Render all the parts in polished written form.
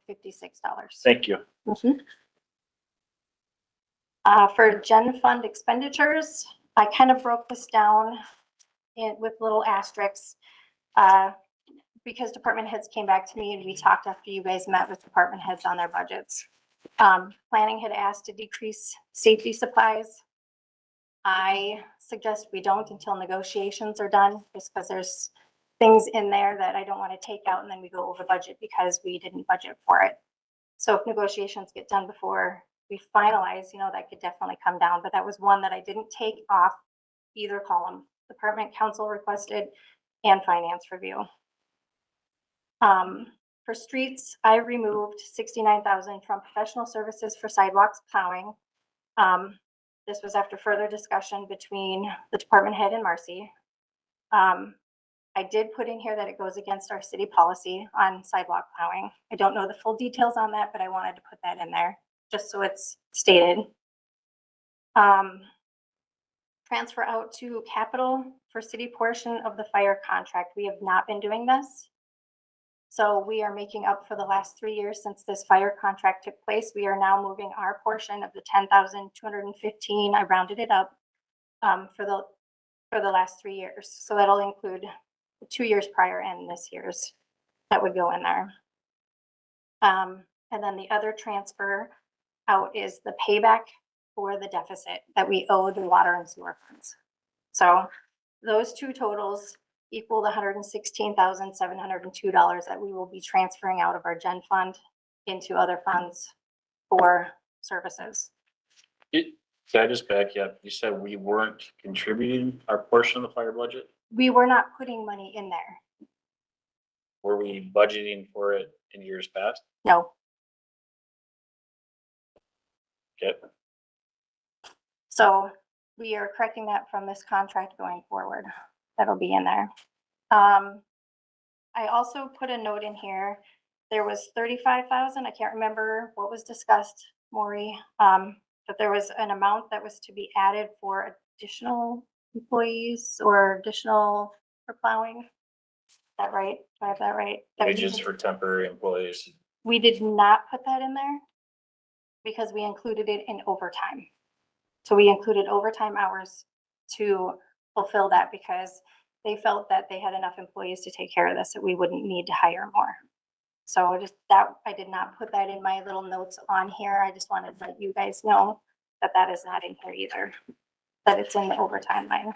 $56. Thank you. For Gen Fund expenditures, I kind of broke this down with little asterisks, because department heads came back to me and we talked after you guys met with department heads on their budgets. Planning had asked to decrease safety supplies. I suggest we don't until negotiations are done, just because there's things in there that I don't want to take out and then we go over budget because we didn't budget for it. So if negotiations get done before we finalize, that could definitely come down, but that was one that I didn't take off either column. Department council requested and finance review. For streets, I removed 69,000 from professional services for sidewalks plowing. This was after further discussion between the department head and Marcy. I did put in here that it goes against our city policy on sidewalk plowing. I don't know the full details on that, but I wanted to put that in there just so it's stated. Transfer out to capital for city portion of the fire contract. We have not been doing this. So we are making up for the last 3 years since this fire contract took place. We are now moving our portion of the 10,215. I rounded it up for the last 3 years. So that'll include the 2 years prior and this year's that would go in there. And then the other transfer out is the payback for the deficit that we owe the water and sewer funds. So those two totals equal the $116,702 that we will be transferring out of our gen fund into other funds for services. Can I just back you up? You said we weren't contributing our portion of the fire budget? We were not putting money in there. Were we budgeting for it in years past? No. Okay. So we are correcting that from this contract going forward. That'll be in there. I also put a note in here. There was 35,000. I can't remember what was discussed, Maury, but there was an amount that was to be added for additional employees or additional for plowing. Is that right? Do I have that right? Wages for temporary employees. We did not put that in there because we included it in overtime. So we included overtime hours to fulfill that because they felt that they had enough employees to take care of this, that we wouldn't need to hire more. So I did not put that in my little notes on here. I just wanted to let you guys know that that is not in here either, that it's in the overtime line.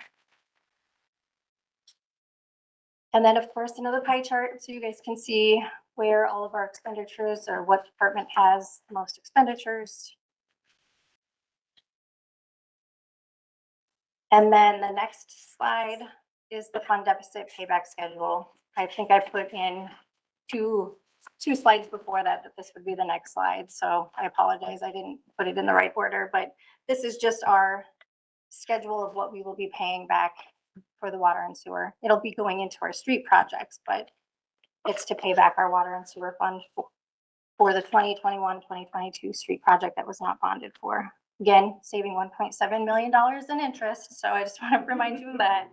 And then of course, another pie chart so you guys can see where all of our expenditures or what department has the most expenditures. And then the next slide is the fund deficit payback schedule. I think I put in two slides before that this would be the next slide. So I apologize, I didn't put it in the right order, but this is just our schedule of what we will be paying back for the water and sewer. It'll be going into our street projects, but it's to pay back our water and sewer fund for the 2021-2022 street project that was not bonded for. Again, saving $1.7 million in interest. So I just want to remind you of that.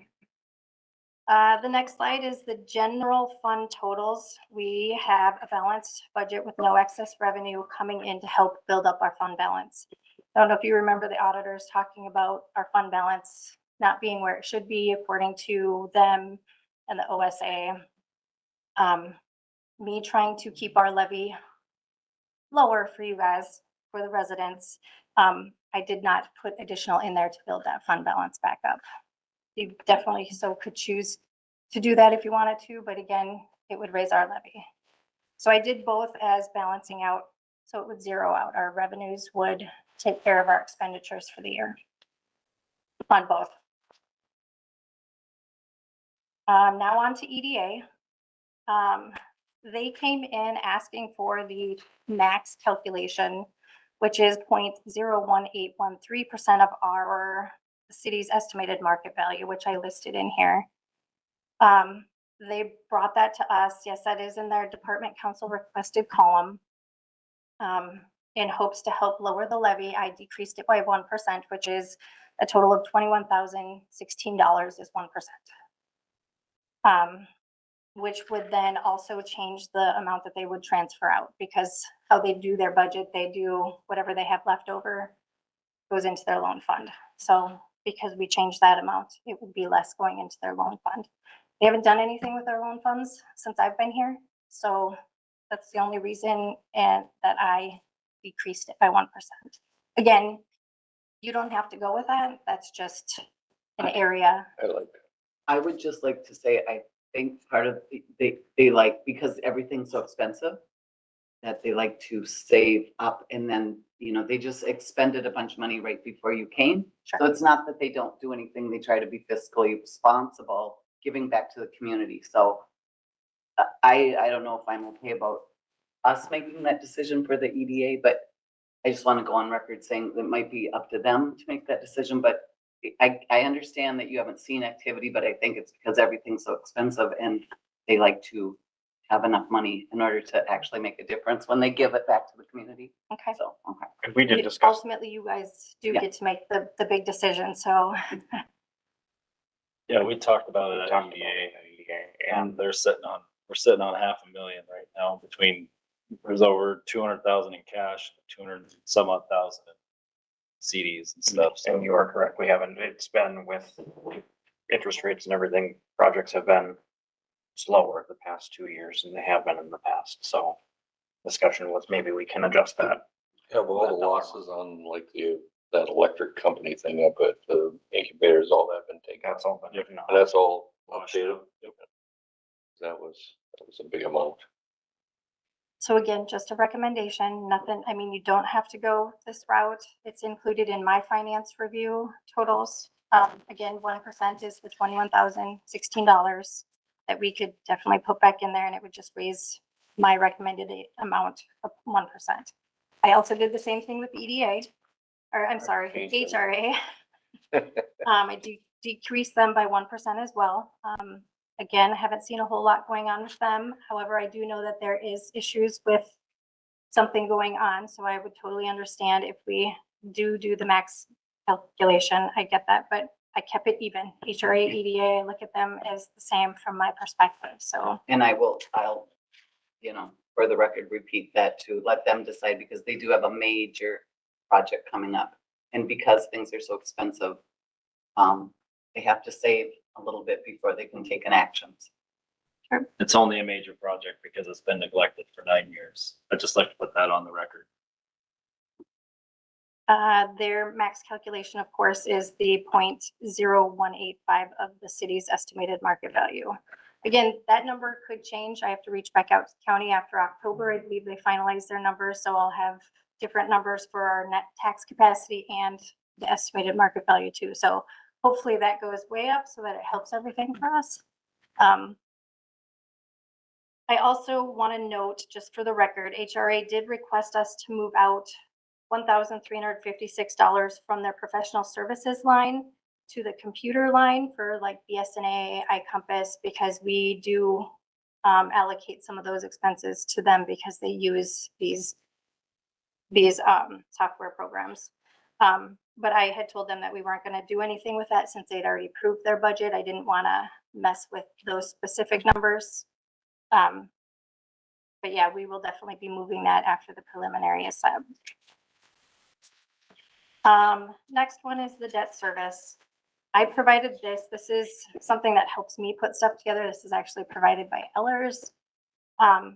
The next slide is the general fund totals. We have a balanced budget with no excess revenue coming in to help build up our fund balance. I don't know if you remember the auditors talking about our fund balance not being where it should be according to them and the OSA. Me trying to keep our levy lower for you guys, for the residents. I did not put additional in there to build that fund balance back up. You definitely could choose to do that if you wanted to, but again, it would raise our levy. So I did both as balancing out, so it would zero out. Our revenues would take care of our expenditures for the year on both. Now on to EDA. They came in asking for the max calculation, which is 0.01813% of our city's estimated market value, which I listed in here. They brought that to us. Yes, that is in their department council requested column. In hopes to help lower the levy, I decreased it by 1%, which is a total of $21,016 is 1%. which would then also change the amount that they would transfer out, because how they do their budget, they do whatever they have left over goes into their loan fund. So because we changed that amount, it would be less going into their loan fund. They haven't done anything with their loan funds since I've been here, so that's the only reason and that I decreased it by 1%. Again, you don't have to go with that. That's just an area. I like that. I would just like to say, I think part of, they like, because everything's so expensive, that they like to save up and then, they just expended a bunch of money right before you came. Sure. So it's not that they don't do anything, they try to be fiscally responsible, giving back to the community. So I don't know if I'm okay about us making that decision for the EDA, but I just want to go on record saying that it might be up to them to make that decision, but I understand that you haven't seen activity, but I think it's because everything's so expensive and they like to have enough money in order to actually make a difference when they give it back to the community. Okay. So, okay. And we did discuss, Ultimately, you guys do Yeah. get to make the big decision, so. yeah, we talked about it at EDA, and we're sitting on $500,000 right now between, there's over 200,000 in cash, 200 some odd thousand in CDs and stuff. So And you are correct, we haven't, it's been with interest rates and everything, projects have been slower the past 2 years than they have been in the past, so discussion was maybe we can adjust that. Have all the losses on like that electric company thing up at the incubators, all that been taken? That's all been, And that's all updated? Yep. That was a big amount. So again, just a recommendation, nothing, I mean, you don't have to go this route. It's included in my finance review totals. Again, 1% is the $21,016 that we could definitely put back in there, and it would just raise my recommended amount of 1%. I also did the same thing with EDA, or I'm sorry, HRA. I decreased them by 1% as well. Again, I haven't seen a whole lot going on with them. However, I do know that there is issues with something going on, so I would totally understand if we do the max calculation. I get that, but I kept it even. HRA, EDA, I look at them as the same from my perspective, so. And I'll, for the record, repeat that to let them decide, because they do have a major project coming up. And because things are so expensive, they have to save a little bit before they can take an action. it's only a major project because it's been neglected for 9 years. I'd just like to put that on the record. Their max calculation, of course, is the 0.0185 of the city's estimated market value. Again, that number could change. I have to reach back out to the county after October. I believe they finalize their numbers, so I'll have different numbers for our net tax capacity and the estimated market value too. So hopefully that goes way up so that it helps everything for us. I also want to note, just for the record, HRA did request us to move out $1,356 from their professional services line to the computer line for like BSNA, iCompass, because we do allocate some of those expenses to them because they use these software programs. But I had told them that we weren't going to do anything with that since they'd already approved their budget. I didn't want to mess with those specific numbers. But yeah, we will definitely be moving that after the preliminary is set. Next one is the debt service. I provided this. This is something that helps me put stuff together. This is actually provided by Ellers. Fund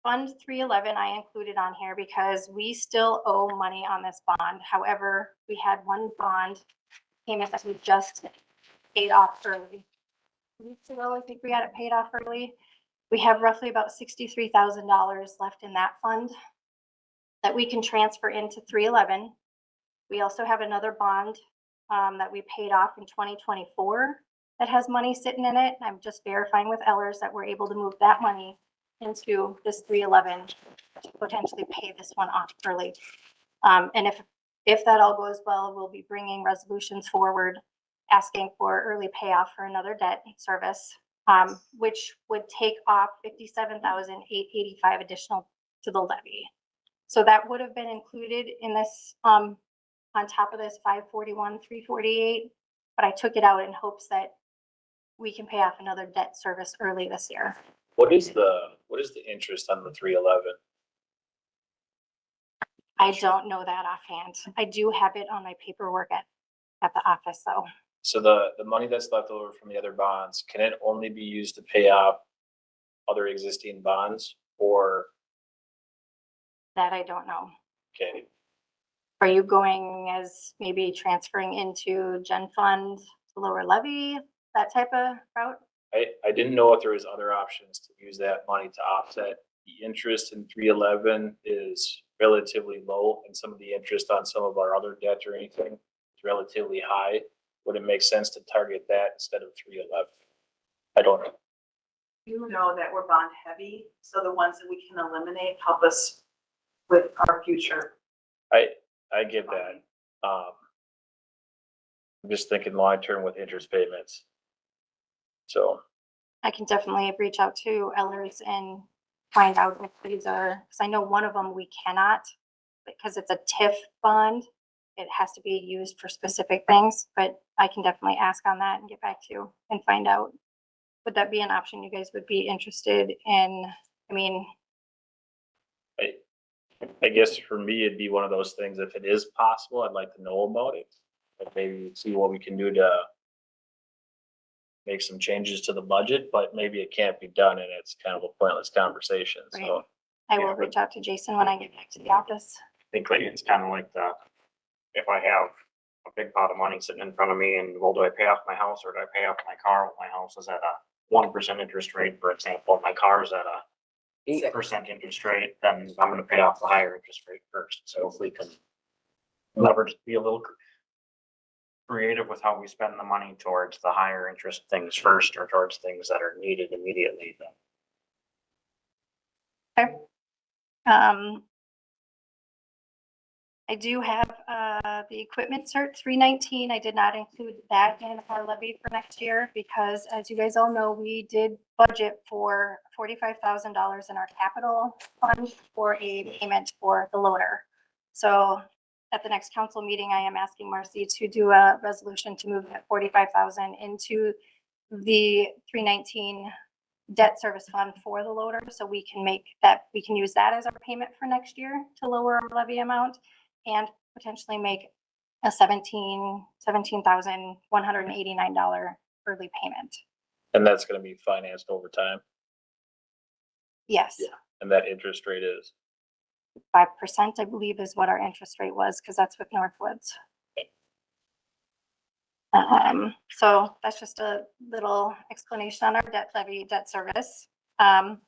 311 I included on here because we still owe money on this bond. However, we had one bond payment that we just paid off early. 2 weeks ago, I think we got it paid off early. We have roughly about $63,000 left in that fund that we can transfer into 311. We also have another bond that we paid off in 2024 that has money sitting in it. I'm just verifying with Ellers that we're able to move that money into this 311 to potentially pay this one off early. And if that all goes well, we'll be bringing resolutions forward asking for early payoff for another debt service, which would take off $57,885 additional to the levy. So that would have been included in this on top of this $541,348, but I took it out in hopes that we can pay off another debt service early this year. What is the interest on the 311? I don't know that offhand. I do have it on my paperwork at the office, though. So the money that's left over from the other bonds, can it only be used to pay off other existing bonds or, That I don't know. okay, Are you going as maybe transferring into gen fund to lower levy, that type of route? I didn't know if there was other options to use that money to offset. The interest in 311 is relatively low and some of the interest on some of our other debt or anything is relatively high. Would it make sense to target that instead of 311? I don't know. You know that we're bond heavy, so the ones that we can eliminate help us with our future. I get that. I'm just thinking long term with interest payments. So, I can definitely reach out to Ellers and find out if these are, because I know one of them we cannot, because it's a TIF bond. It has to be used for specific things, but I can definitely ask on that and get back to you and find out. Would that be an option you guys would be interested in? I mean, I guess for me, it'd be one of those things, if it is possible, I'd like to know about it. But maybe see what we can do to make some changes to the budget, but maybe it can't be done and it's kind of a pointless conversation, so. I will reach out to Jason when I get back to the office. I think like it's kind of like the, if I have a big pot of money sitting in front of me and, well, do I pay off my house or do I pay off my car? Well, my house is at a 1% interest rate, for example, my car's at a 8% interest rate, then I'm gonna pay off the higher interest rate first. So if we can leverage, be a little creative with how we spend the money towards the higher interest things first or towards things that are needed immediately, then. Okay. I do have, the equipment cert 319. I did not include that in our levy for next year because as you guys all know, we did budget for $45,000 in our capital fund for a payment for the loader. So at the next council meeting, I am asking Marcy to do a resolution to move that 45,000 into the 319 debt service fund for the loader. So we can make that, we can use that as our payment for next year to lower our levy amount and potentially make a $17,189 early payment. And that's gonna be financed over time, Yes, Yeah. and that interest rate is, 5%, I believe is what our interest rate was, because that's with Northwoods. So that's just a little explanation on our debt levy, debt service. Of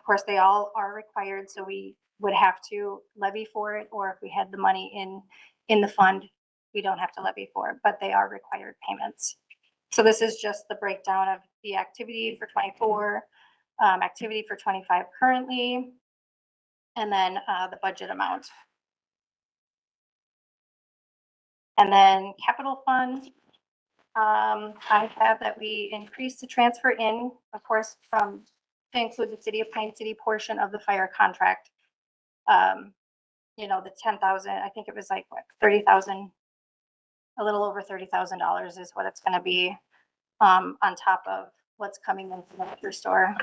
course, they all are required, so we would have to levy for it, or if we had the money in the fund, we don't have to levy for it, but they are required payments. So this is just the breakdown of the activity for 24, activity for 25 currently, and then the budget amount. And then capital fund, I have that we increase the transfer in, of course, to include the City of Pine City portion of the fire contract. You know, the 10,000, I think it was like what, 30,000, a little over $30,000 is what it's gonna be, on top of what's coming in from the liquor store.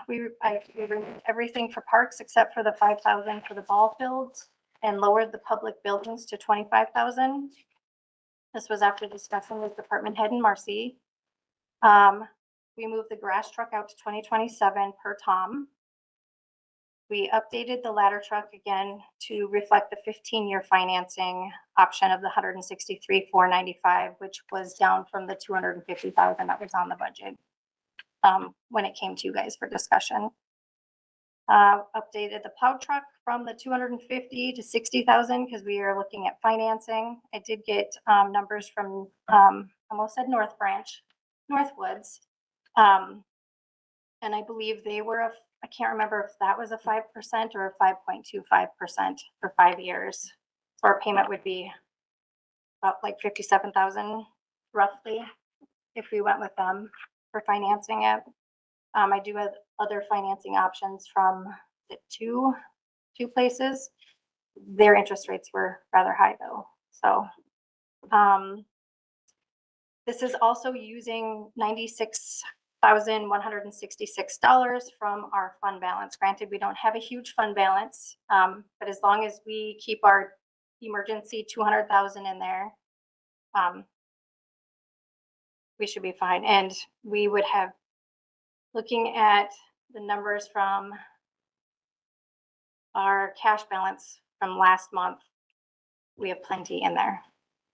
We removed everything for parks except for the 5,000 for the ball fields and lowered the public buildings to 25,000. This was after discussing with department head and Marcy. We moved the grass truck out to 2027 per Tom. We updated the ladder truck again to reflect the 15-year financing option of the $163,495, which was down from the $250,000 that was on the budget when it came to you guys for discussion. Updated the plow truck from the 250 to 60,000 because we are looking at financing. I did get numbers from almost said Northwoods. And I believe they were, I can't remember if that was a 5% or a 5.25% for 5 years. So our payment would be about like 57,000 roughly if we went with them for financing it. I do have other financing options from the two places. Their interest rates were rather high though. So This is also using $96,166 from our fund balance. Granted, we don't have a huge fund balance, but as long as we keep our emergency 200,000 in there, we should be fine. And we would have, looking at the numbers from our cash balance from last month, we have plenty in there.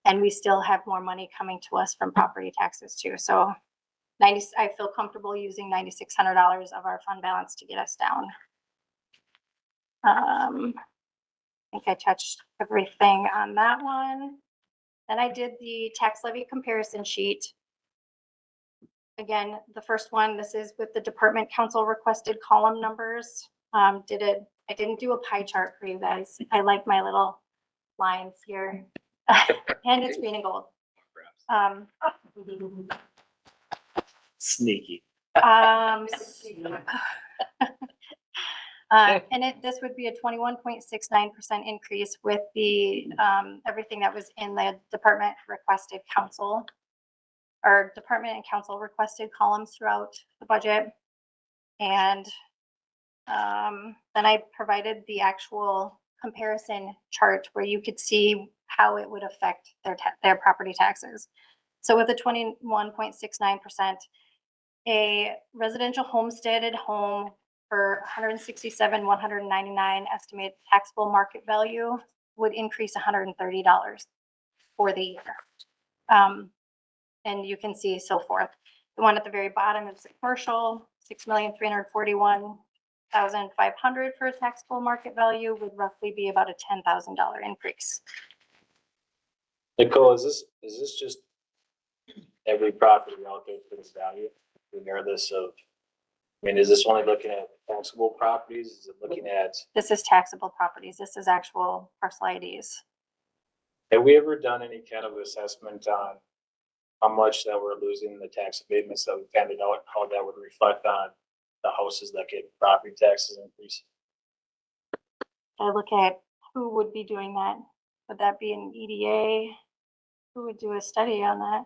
And we still have more money coming to us from property taxes too. So I feel comfortable using $9,600 of our fund balance to get us down. I think I touched everything on that one. Then I did the tax levy comparison sheet. Again, the first one, this is with the department council requested column numbers. I didn't do a pie chart for you guys. I like my little lines here. And it's green and gold. Sneaky. And this would be a 21.69% increase with the, everything that was in the department requested council, or department and council requested columns throughout the budget. And then I provided the actual comparison chart where you could see how it would affect their property taxes. So with a 21.69%, a residential homesteaded home for 167,199 estimated taxable market value would increase $130 for the year. And you can see so forth. The one at the very bottom is commercial, 6,341,500 for a taxable market value would roughly be about a $10,000 increase. Nicole, is this just every property out there for this value, regardless of, I mean, is this only looking at taxable properties? Is it looking at, This is taxable properties. This is actual parcel IDs. have we ever done any kind of assessment on how much that we're losing in the tax abatements that we kind of know how that would reflect on the houses that get property taxes increase? I look at who would be doing that. Would that be an EDA? Who would do a study on that?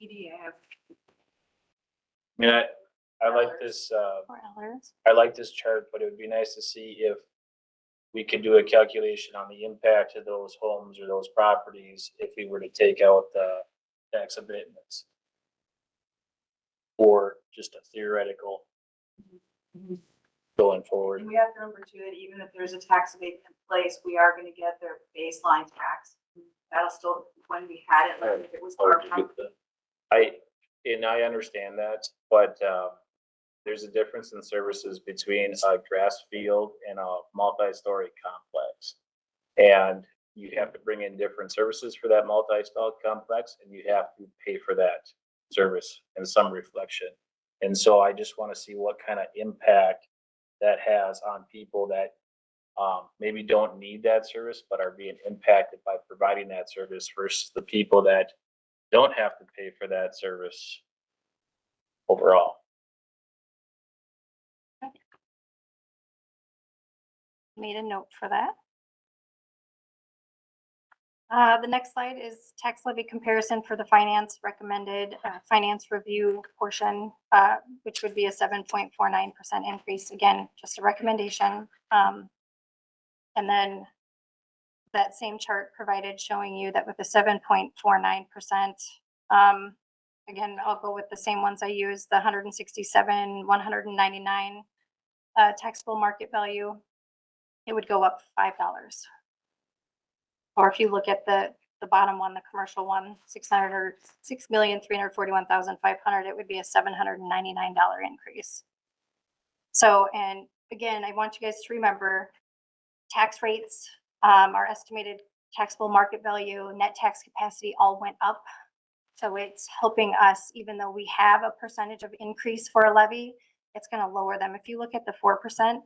EDA. I mean, I like this, Or others? I like this chart, but it would be nice to see if we could do a calculation on the impact of those homes or those properties if we were to take out the tax abatements. Or just a theoretical going forward. And we have to remember too, that even if there's a tax abatement in place, we are gonna get their baseline tax. That'll still, when we had it, like if it was our property. I understand that, but, there's a difference in services between a grass field and a multi-story complex. And you have to bring in different services for that multi-story complex, and you have to pay for that service in some reflection. And so I just want to see what kind of impact that has on people that maybe don't need that service, but are being impacted by providing that service versus the people that don't have to pay for that service overall. Made a note for that. The next slide is tax levy comparison for the finance recommended finance review portion, which would be a 7.49% increase. Again, just a recommendation. And then that same chart provided showing you that with a 7.49%, again, I'll go with the same ones I used, the 167,199 taxable market value. It would go up $5. Or if you look at the bottom one, the commercial one, 6,341,500, it would be a $799 increase. So, and again, I want you guys to remember tax rates, our estimated taxable market value, net tax capacity all went up. So it's helping us, even though we have a percentage of increase for a levy, it's going to lower them. If you look at the 4%,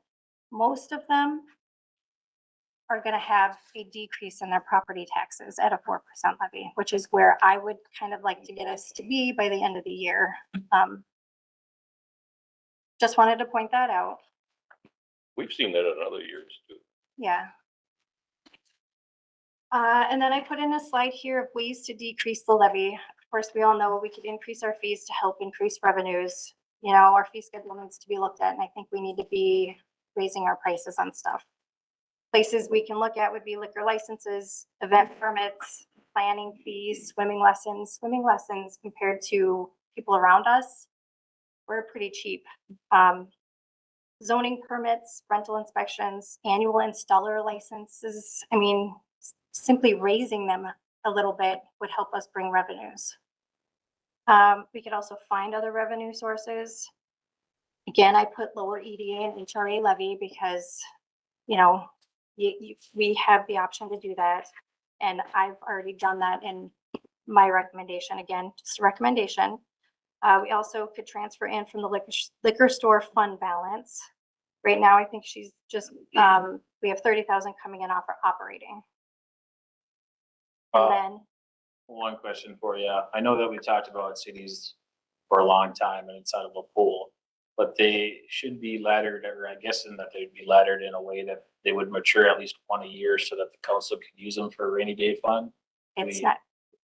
most of them are going to have a decrease in their property taxes at a 4% levy, which is where I would kind of like to get us to be by the end of the year. Just wanted to point that out. We've seen that in other years too. Yeah. And then I put in a slide here of ways to decrease the levy. Of course, we all know we could increase our fees to help increase revenues. You know, our fee schedule needs to be looked at, and I think we need to be raising our prices on stuff. Places we can look at would be liquor licenses, event permits, planning fees, swimming lessons. Swimming lessons compared to people around us, we're pretty cheap. Zoning permits, rental inspections, annual installer licenses. I mean, simply raising them a little bit would help us bring revenues. We could also find other revenue sources. Again, I put lower EDA and HRA levy because, you know, we have the option to do that. And I've already done that in my recommendation. Again, just a recommendation. We also could transfer in from the liquor store fund balance. Right now, I think she's just, we have 30,000 coming in off our operating. And Uh, then, One question for you. I know that we talked about cities for a long time and inside of a pool, but they should be laddered, or I guess in that they'd be laddered in a way that they would mature at least one a year so that the council could use them for a rainy day fund. it's not,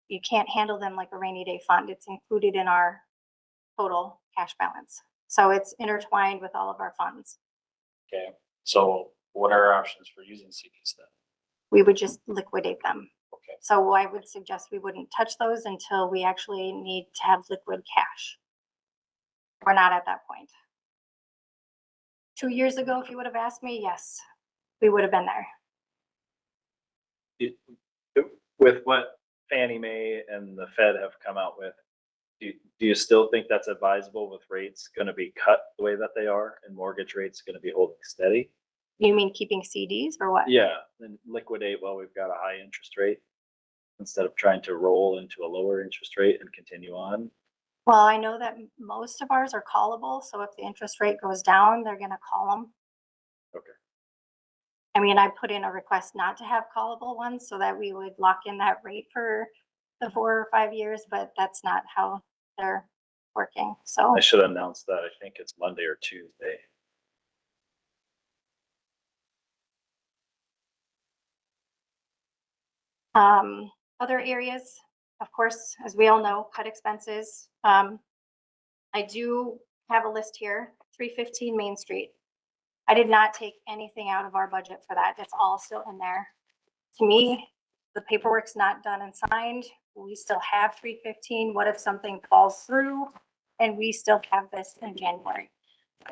you can't handle them like a rainy day fund. It's included in our total cash balance. So it's intertwined with all of our funds. Okay, so what are our options for using CDs then? We would just liquidate them. Okay, So I would suggest we wouldn't touch those until we actually need to have liquid cash. We're not at that point. 2 years ago, if you would have asked me, yes, we would have been there. With what Fannie Mae and the Fed have come out with, do you still think that's advisable with rates gonna be cut the way that they are and mortgage rates gonna be holding steady? You mean keeping CDs or what? Yeah, then liquidate while we've got a high interest rate instead of trying to roll into a lower interest rate and continue on. Well, I know that most of ours are callable, so if the interest rate goes down, they're gonna call them. Okay. I mean, I put in a request not to have callable ones so that we would lock in that rate for the 4 or 5 years, but that's not how they're working, so. I should announce that. I think it's Monday or Tuesday. Other areas, of course, as we all know, cut expenses. I do have a list here, 315 Main Street. I did not take anything out of our budget for that. It's all still in there. To me, the paperwork's not done and signed. We still have 315. What if something falls through and we still have this in January?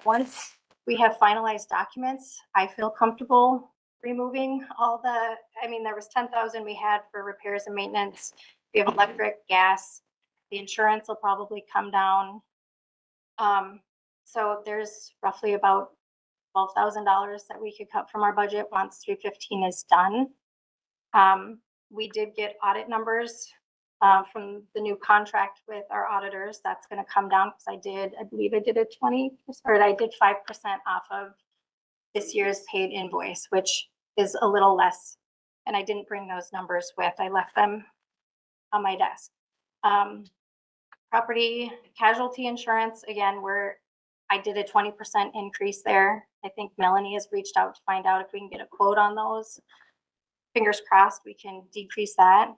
Once we have finalized documents, I feel comfortable removing all the, I mean, there was 10,000 we had for repairs and maintenance. We have electric, gas, the insurance will probably come down. So there's roughly about $12,000 that we could cut from our budget once 315 is done. We did get audit numbers from the new contract with our auditors. That's gonna come down because I believe I did a 20%, or I did 5% off of this year's paid invoice, which is a little less. And I didn't bring those numbers with, I left them on my desk. Property casualty insurance, again, I did a 20% increase there. I think Melanie has reached out to find out if we can get a quote on those. Fingers crossed, we can decrease that.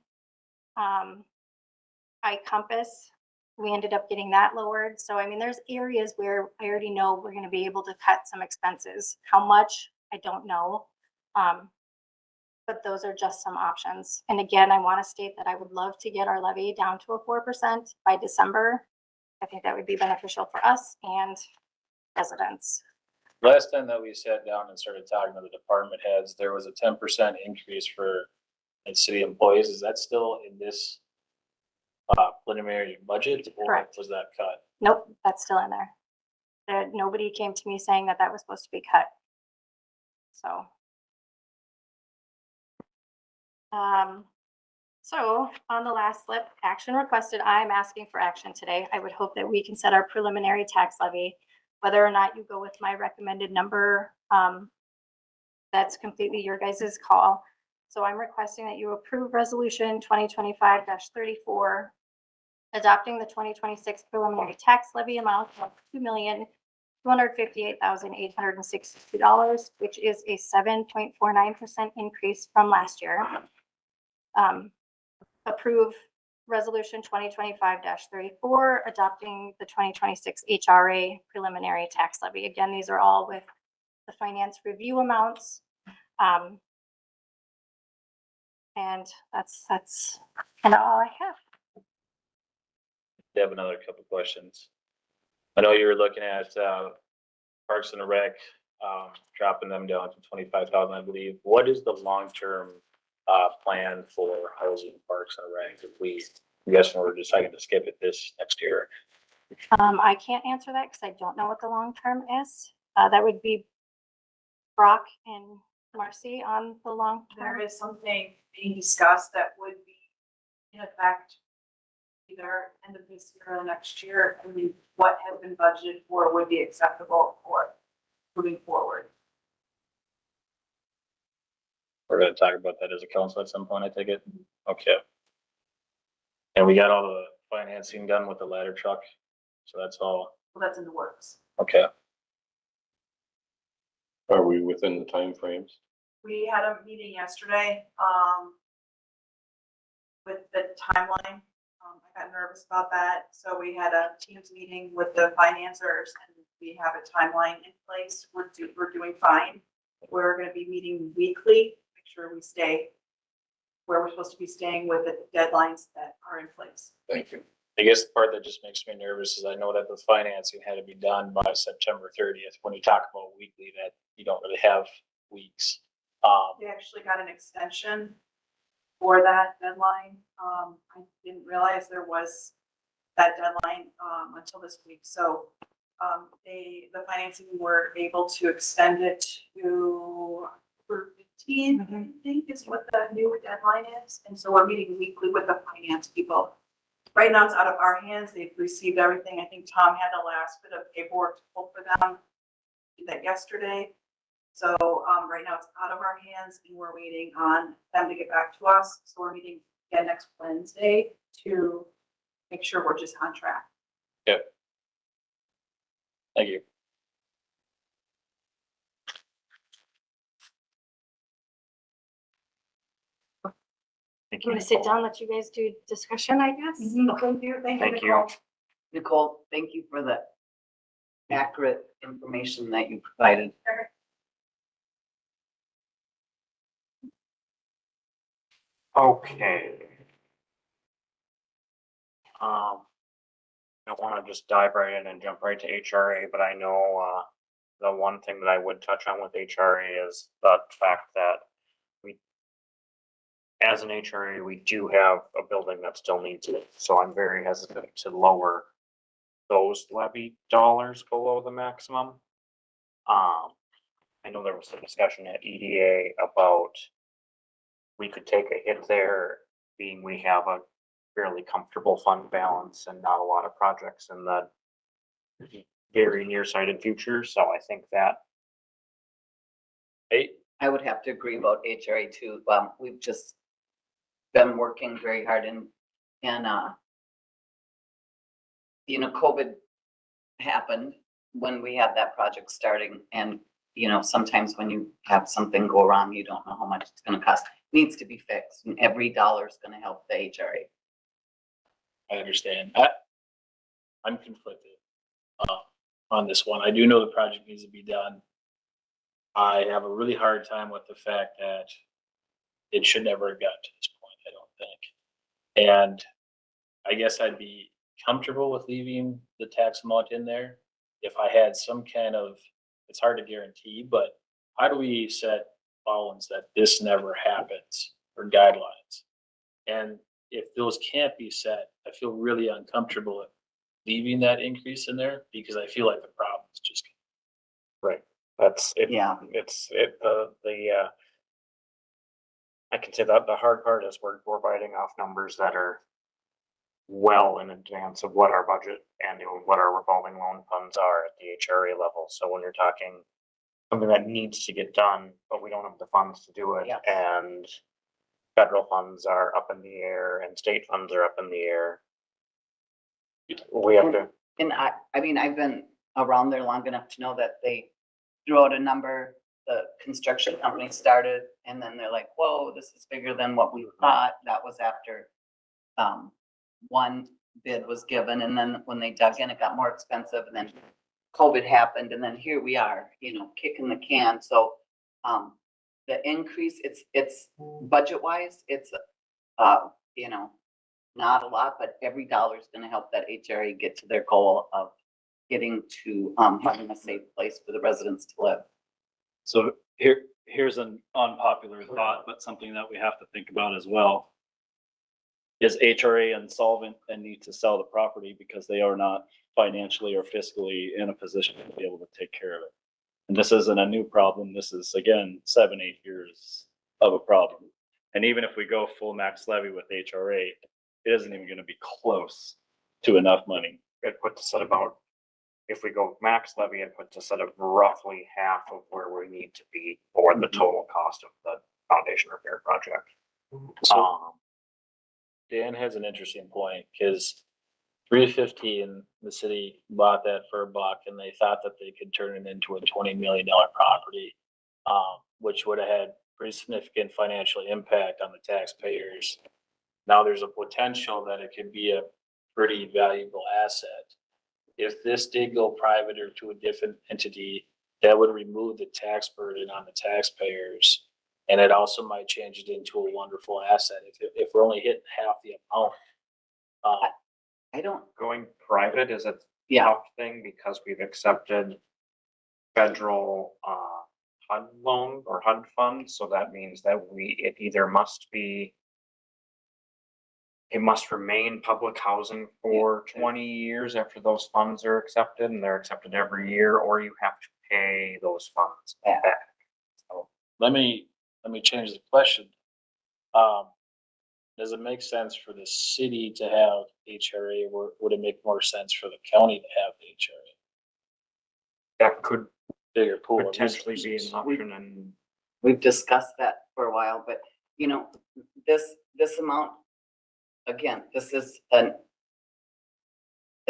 iCompass, we ended up getting that lowered. So, I mean, there's areas where I already know we're gonna be able to cut some expenses. How much, I don't know. But those are just some options. And again, I wanna state that I would love to get our levy down to a 4% by December. I think that would be beneficial for us and residents. last time that we sat down and started talking to the department heads, there was a 10% increase for city employees. Is that still in this preliminary budget, or Correct. was that cut? Nope, that's still in there. Nobody came to me saying that that was supposed to be cut. So. So on the last slip, action requested, I'm asking for action today. I would hope that we can set our preliminary tax levy. Whether or not you go with my recommended number, that's completely your guys' call. So I'm requesting that you approve resolution 2025-34, adopting the 2026 preliminary tax levy amount of $2,258,862, which is a 7.49% increase from last year. approve resolution 2025-34, adopting the 2026 HRA preliminary tax levy. Again, these are all with the finance review amounts. And that's kind of all I have. I have another couple questions. I know you were looking at, Parks and Rec, dropping them down to 25,000, I believe. What is the long-term, plan for housing Parks and Rec? If we, I guess we're deciding to skip it this next year. I can't answer that because I don't know what the long term is. That would be Brock and Marcy on the long There term. is something being discussed that would be in effect either end of this year or next year. I mean, what has been budgeted for would be acceptable for moving forward. We're gonna talk about that as a council at some point, I take it? Okay. And we got all the financing done with the ladder truck, so that's all, Well, that's in the works. okay. Are we within the timeframes? We had a meeting yesterday, with the timeline. I got nervous about that, so we had a Teams meeting with the financiers and we have a timeline in place. We're doing fine. We're gonna be meeting weekly, make sure we stay where we're supposed to be staying with the deadlines that are in place. Thank you. I guess the part that just makes me nervous is I know that the financing had to be done by September 30th. When you talk about weekly, that you don't really have weeks. We actually got an extension for that deadline. I didn't realize there was that deadline, until this week, so, the financing were able to extend it to October 15th, I think is what the new deadline is, and so we're meeting weekly with the finance people. Right now, it's out of our hands, they've received everything, I think Tom had the last bit of paperwork to pull for them, did that yesterday. So, right now it's out of our hands and we're waiting on them to get back to us. So we're meeting again next Wednesday to make sure we're just on track. Thank you. I'm gonna sit down, let you guys do discussion, I guess. Thank you, Thank you. Nicole. Nicole, thank you for the accurate information that you provided. Okay. I wanna just dive right in and jump right to HRA, but I know, the one thing that I would touch on with HRA is the fact that we, as an HRA, we do have a building that still needs it, so I'm very hesitant to lower those levy dollars below the maximum. I know there was some discussion at EDA about we could take a hit there, being we have a fairly comfortable fund balance and not a lot of projects in the very nearsighted future, so I think that. I would have to agree about HRA too. We've just been working very hard and, COVID happened when we had that project starting and, sometimes when you have something go wrong, you don't know how much it's gonna cost. It needs to be fixed and every dollar is gonna help the HRA. I understand. I'm conflicted, on this one. I do know the project needs to be done. I have a really hard time with the fact that it should never have gotten to this point, I don't think. And I guess I'd be comfortable with leaving the tax amount in there if I had some kind of, it's hard to guarantee, but how do we set bounds that this never happens or guidelines? And if those can't be set, I feel really uncomfortable leaving that increase in there because I feel like the problem is just. Right. That's it. Yeah. I can say that the hard part is we're biting off numbers that are well in advance of what our budget and what our revolving loan funds are at the HRA level. So when you're talking something that needs to get done, but we don't have the funds to do it, Yes. and federal funds are up in the air and state funds are up in the air. We have to. And I mean, I've been around there long enough to know that they threw out a number the construction company started, and then they're like, whoa, this is bigger than what we thought. That was after one bid was given, and then when they dug in, it got more expensive, and then COVID happened, and then here we are, kicking the can. So the increase, it's budget-wise, it's, not a lot, but every dollar is gonna help that HRA get to their goal of getting to having a safe place for the residents to live. So here's an unpopular thought, but something that we have to think about as well. Is HRA insolvent and need to sell the property because they are not financially or fiscally in a position to be able to take care of it? And this isn't a new problem. This is, again, 7-8 years of a problem. And even if we go full max levy with HRA, it isn't even gonna be close to enough money. It puts us at about, if we go max levy, it puts us at roughly half of where we need to be for the total cost of the foundation repair project. So Dan has an interesting point, because 315, the city bought that for $1 and they thought that they could turn it into a $20 million property, which would have had pretty significant financial impact on the taxpayers. Now there's a potential that it could be a pretty valuable asset. If this did go private or to a different entity, that would remove the tax burden on the taxpayers. And it also might change it into a wonderful asset if we're only hitting half the amount. I don't, Going private is a yeah, tough thing because we've accepted federal HUD loan or HUD funds. So that means that it either must be, it must remain public housing for 20 years after those funds are accepted, and they're accepted every year, or you have to pay those funds back. So Let me change the question. Does it make sense for the city to have HRA, or would it make more sense for the county to have HRA? that could Bigger pool of potentially be an resources. option, and we've discussed that for a while, but this amount, again, this is a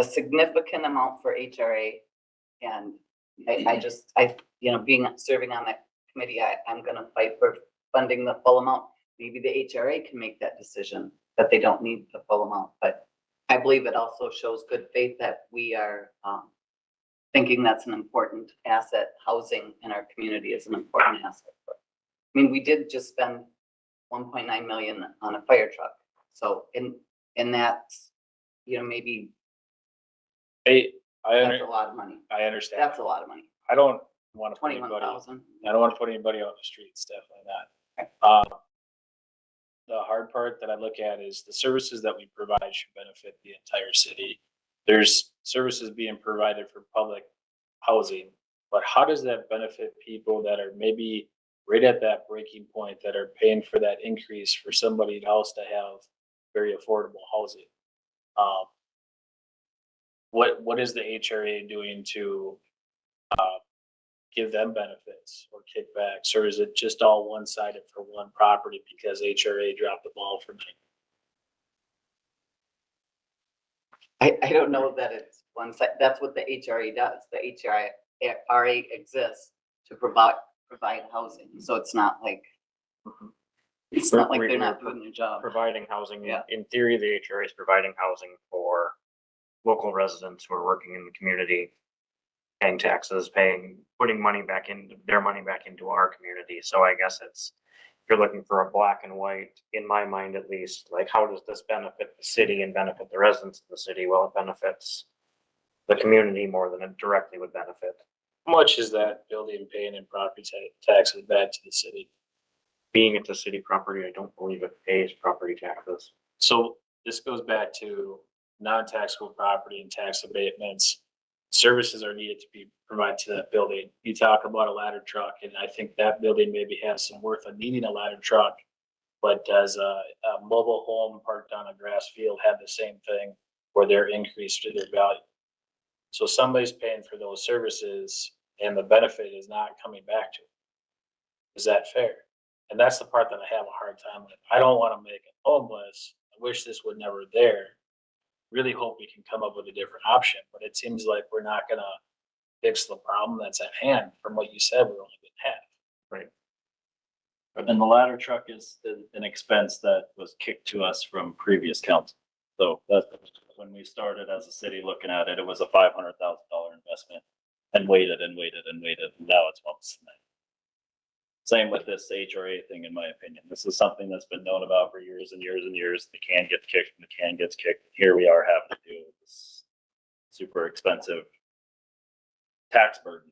significant amount for HRA. And serving on that committee, I'm gonna fight for funding the full amount. Maybe the HRA can make that decision that they don't need the full amount, but I believe it also shows good faith that we are thinking that's an important asset. Housing in our community is an important asset. I mean, we did just spend 1.9 million on a fire truck. So in that, maybe Hey, that's a lot of money. I understand. That's a lot of money. I don't want to put 21,000. I don't want to put anybody on the streets, definitely not. The hard part that I look at is the services that we provide should benefit the entire city. There's services being provided for public housing, but how does that benefit people that are maybe right at that breaking point, that are paying for that increase for somebody else to have very affordable housing? What is the HRA doing to give them benefits or kickbacks, or is it just all one-sided for one property because HRA dropped the ball for me? I don't know that it's one side. That's what the HRA does. The HRA exists to provide housing. So it's not like they're not doing their job. providing housing. Yeah. In theory, the HRA is providing housing for local residents who are working in the community, paying taxes, putting money back into their money back into our community. So I guess if you're looking for a black and white, in my mind at least, like how does this benefit the city and benefit the residents of the city? Well, it benefits the community more than it directly would benefit. How much is that building paying in property taxes back to the city? Being it's a city property, I don't believe it pays property taxes. So this goes back to non-taxable property and tax abatements. Services are needed to be provided to that building. You talk about a ladder truck, and I think that building maybe has some worth of needing a ladder truck. But does a mobile home parked on a grass field have the same thing where they're increased to their value? So somebody's paying for those services and the benefit is not coming back to them. Is that fair? And that's the part that I have a hard time with. I don't want to make it homeless. I wish this was never there. Really hope we can come up with a different option, but it seems like we're not gonna fix the problem that's at hand. From what you said, we're only getting half. And the ladder truck is an expense that was kicked to us from previous council. So that's when we started as a city looking at it, it was a $500,000 investment and waited and waited and waited. And now it's months. Same with this HRA thing, in my opinion. This is something that's been known about for years and years and years. The can gets kicked and the can gets kicked. Here we are having to deal with this super expensive tax burden.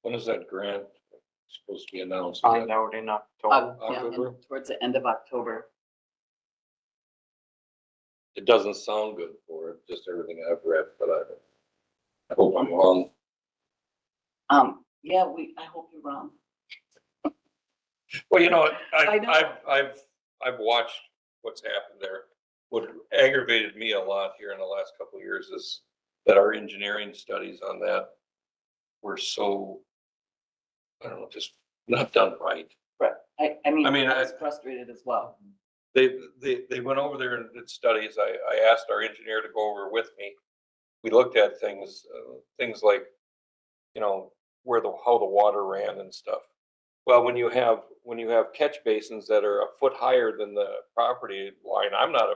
When is that grant supposed to be announced? Find out in October. Yeah, October? towards the end of October. It doesn't sound good for it, just everything I've read, but I hope I'm wrong. Yeah, I hope you're wrong. Well, you know, I know. I've watched what's happened there. What aggravated me a lot here in the last couple of years is that our engineering studies on that were so, I don't know, just not done right. Right. I mean, I mean, I was frustrated as well. They went over there and did studies. I asked our engineer to go over with me. We looked at things like, you know, how the water ran and stuff. Well, when you have catch basins that are a foot higher than the property line, I'm not a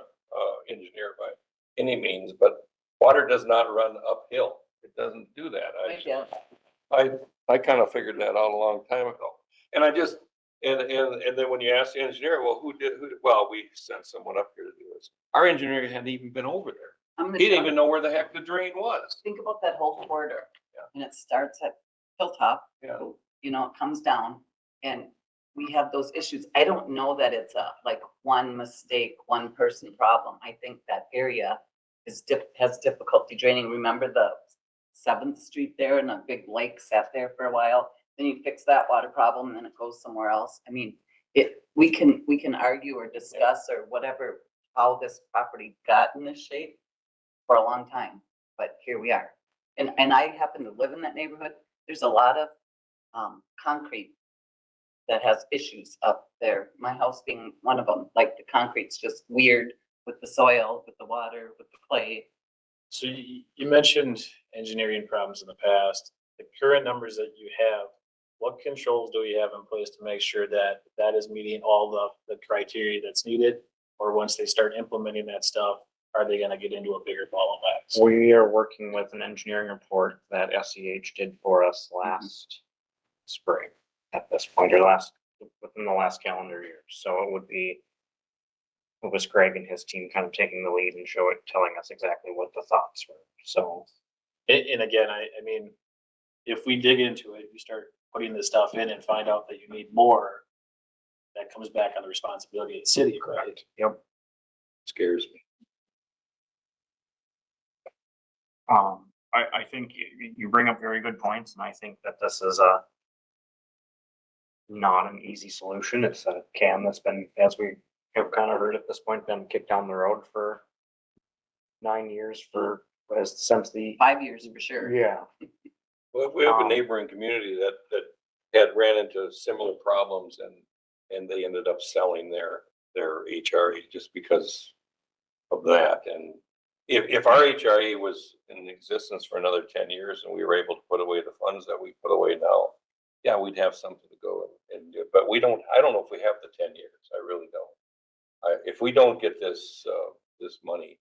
engineer by any means, but water does not run uphill. It doesn't do that. Yeah. I kind of figured that out a long time ago. And I just, and then when you ask the engineer, well, well, we sent someone up here to do this. Our engineer hadn't even been over there. I'm gonna He didn't tell even know where the heck the drain was. think about that whole corridor. Yeah. And it starts at Hilltop, Yeah. you know, it comes down and we have those issues. I don't know that it's like one mistake, one person problem. I think that area has difficulty draining. Remember the 7th Street there and a big lake sat there for a while? Then you fix that water problem and then it goes somewhere else. I mean, we can argue or discuss or whatever, how this property got in this shape for a long time, but here we are. And I happen to live in that neighborhood. There's a lot of concrete that has issues up there. My house being one of them, like the concrete's just weird with the soil, with the water, with the clay. So you mentioned engineering problems in the past. The current numbers that you have, what controls do we have in place to make sure that that is meeting all the criteria that's needed? Or once they start implementing that stuff, are they gonna get into a bigger ball of wax? We are working with an engineering report that SEH did for us last spring at this point, or within the last calendar year. So it was Greg and his team kind of taking the lead and telling us exactly what the thoughts were. So And again, I mean, if we dig into it, you start putting this stuff in and find out that you need more, that comes back on the responsibility of the city, right? Yep. Scares me. I think you bring up very good points, and I think that this is not an easy solution. It's a can that's been, as we have kind of heard at this point, been kicked down the road for 9 years since the. 5 years for sure. Yeah. Well, we have a neighboring community that had ran into similar problems and they ended up selling their HRA just because of that. And if our HRA was in existence for another 10 years and we were able to put away the funds that we put away now, yeah, we'd have something to go and do. But I don't know if we have the 10 years. I really don't. If we don't get this money,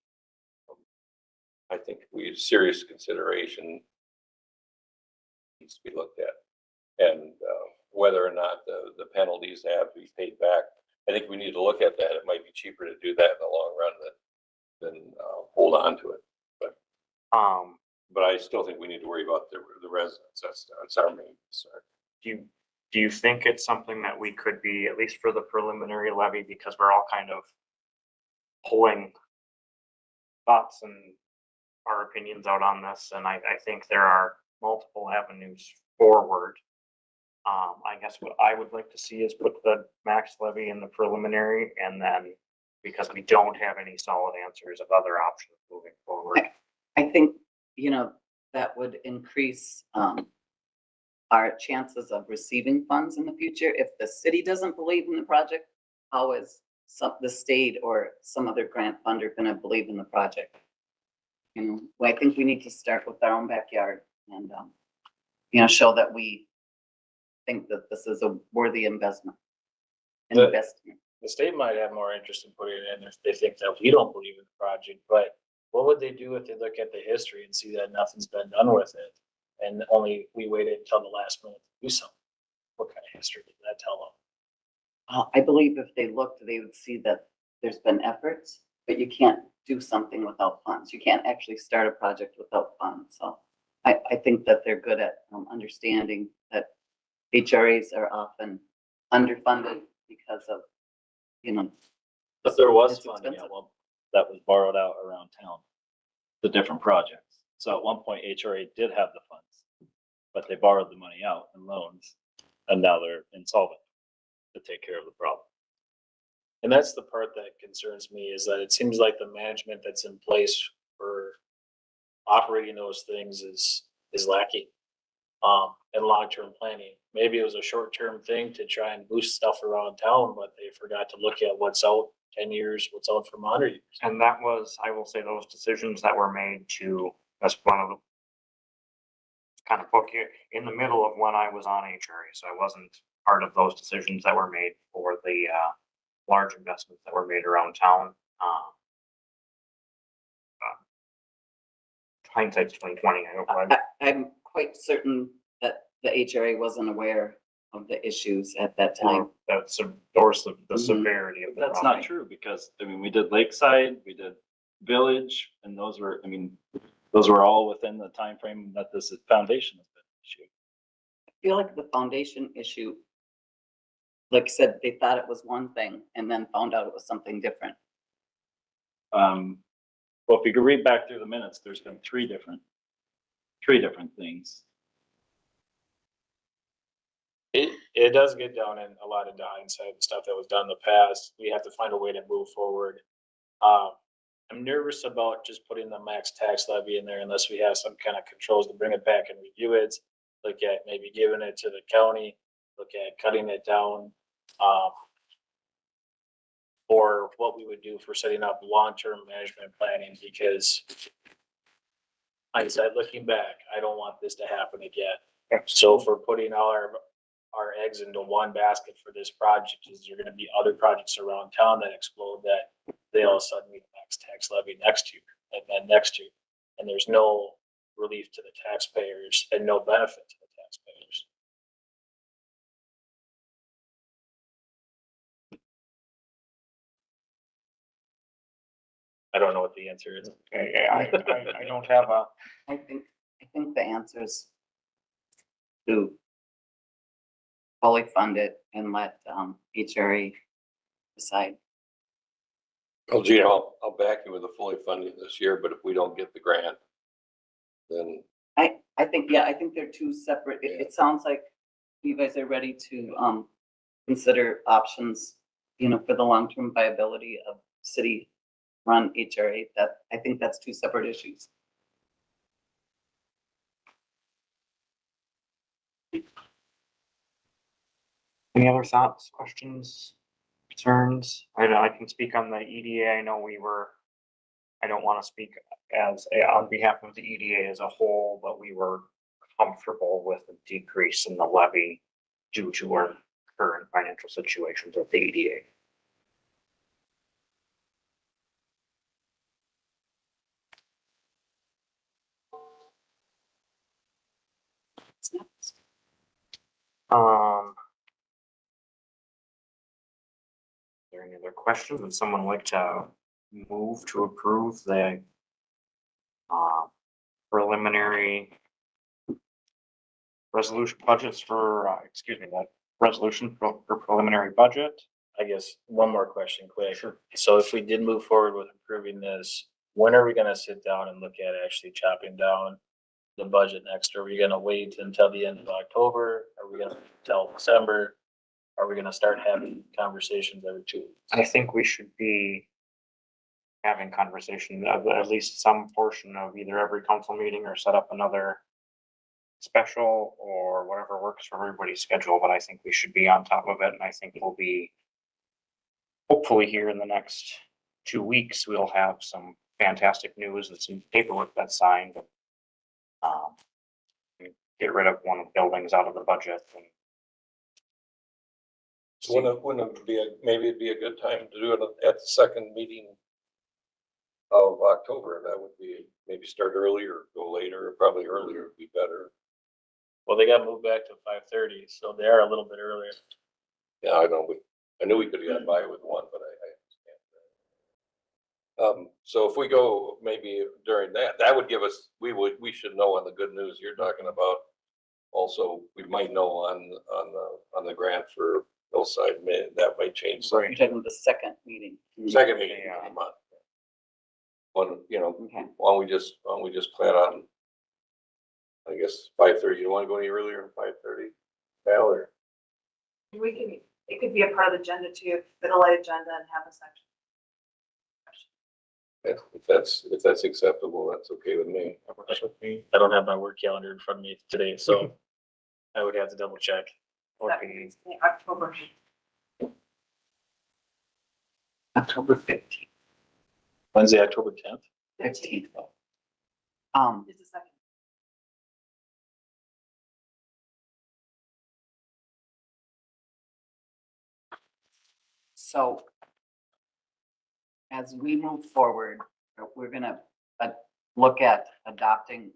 I think serious consideration needs to be looked at. And whether or not the penalties have to be paid back, I think we need to look at that. It might be cheaper to do that in the long run than hold on to it. But I still think we need to worry about the residents. That's our main concern. Do you think it's something that we could be, at least for the preliminary levy, because we're all kind of pulling thoughts and our opinions out on this, and I think there are multiple avenues forward. I guess what I would like to see is put the max levy in the preliminary, and then, because we don't have any solid answers of other options moving forward. I think, that would increase our chances of receiving funds in the future. If the city doesn't believe in the project, how is the state or some other grant funder gonna believe in the project? I think we need to start with our own backyard and show that we think that this is a worthy investment. The- Investment. The state might have more interest in putting it in if they think that we don't believe in the project, but what would they do if they look at the history and see that nothing's been done with it? And only we waited until the last minute to do something? What kind of history did that tell them? I believe if they looked, they would see that there's been efforts, but you can't do something without funds. You can't actually start a project without funds. So I think that they're good at understanding that HRAs are often underfunded because of, But there was It's funding expensive. at one, that was borrowed out around town, the different projects. So at one point, HRA did have the funds, but they borrowed the money out in loans, and now they're insolvent to take care of the problem. And that's the part that concerns me, is that it seems like the management that's in place for operating those things is lacking. And long-term planning. Maybe it was a short-term thing to try and boost stuff around town, but they forgot to look at what's out 10 years, what's out from 100 years. And that was, I will say, those decisions that were made to, that's one of the kind of book here in the middle of when I was on HRA, so I wasn't part of those decisions that were made for the large investments that were made around town. Hindsight's 2020. I hope I'm quite certain that the HRA wasn't aware of the issues at that time. that's or the Mhm. severity of the That's problem. not true, because, I mean, we did Lakeside, we did Village, and those were, I mean, those were all within the time frame that this foundation has been issued. I feel like the foundation issue, like I said, they thought it was one thing and then found out it was something different. Well, if you could read back through the minutes, there's been three different things. It does get down in a lot of the hindsight and stuff that was done in the past. We have to find a way to move forward. I'm nervous about just putting the max tax levy in there unless we have some kind of controls to bring it back and review it. Look at maybe giving it to the county, look at cutting it down. Or what we would do for setting up long-term management planning, because hindsight, looking back, I don't want this to happen again. So for putting all our eggs into one basket for this project, is there gonna be other projects around town that explode that they all of a sudden need a max tax levy next year and then next year? And there's no relief to the taxpayers and no benefit to the taxpayers. I don't know what the answer is. I don't have a, I think the answer is to fully fund it and let HRA decide. Well, Gene, I'll back you with the fully funding this year, but if we don't get the grant, then I think they're two separate, it sounds like you guys are ready to consider options, for the long-term viability of city-run HRA. That, I think that's two separate issues. any other thoughts, questions, concerns? I can speak on the EDA. I know I don't want to speak on behalf of the EDA as a whole, but we were comfortable with the decrease in the levy due to our current financial situations with the EDA. Are there any other questions? Would someone like to move to approve the preliminary resolution budgets for, that resolution for preliminary budget? I guess one more question quick. Sure. So if we did move forward with approving this, when are we gonna sit down and look at actually chopping down the budget next? Are we gonna wait until the end of October? Are we gonna wait until December? Are we gonna start having conversations every 2 weeks? I think we should be having conversation of at least some portion of either every council meeting or set up another special or whatever works for everybody's schedule, but I think we should be on top of it, and I think we'll be hopefully here in the next 2 weeks, we'll have some fantastic news and some paperwork that's signed. get rid of one of the buildings out of the budget and. So wouldn't it be maybe it'd be a good time to do it at the second meeting of October? That would be, maybe start earlier, go later, probably earlier would be better. Well, they got moved back to 5:30, so they are a little bit earlier. Yeah, I know, I knew we could have gotten by with one, but I understand that. So if we go maybe during that would give us, we should know on the good news you're talking about. Also, we might know on the grant for Hillside, that might change something. You're talking the second meeting. Second meeting of the month. One, Okay. why don't we just plan on, I guess, 5:30, you wanna go any earlier than 5:30? Val, or? We can, it could be a part of the agenda too, fit a light agenda and have a section. If that's acceptable, that's okay with me. I don't have my work calendar in front of me today, so I would have to double check. Would be October. October 15th. Wednesday, October 10th. 15th. Is the second. So as we move forward, we're gonna look at adopting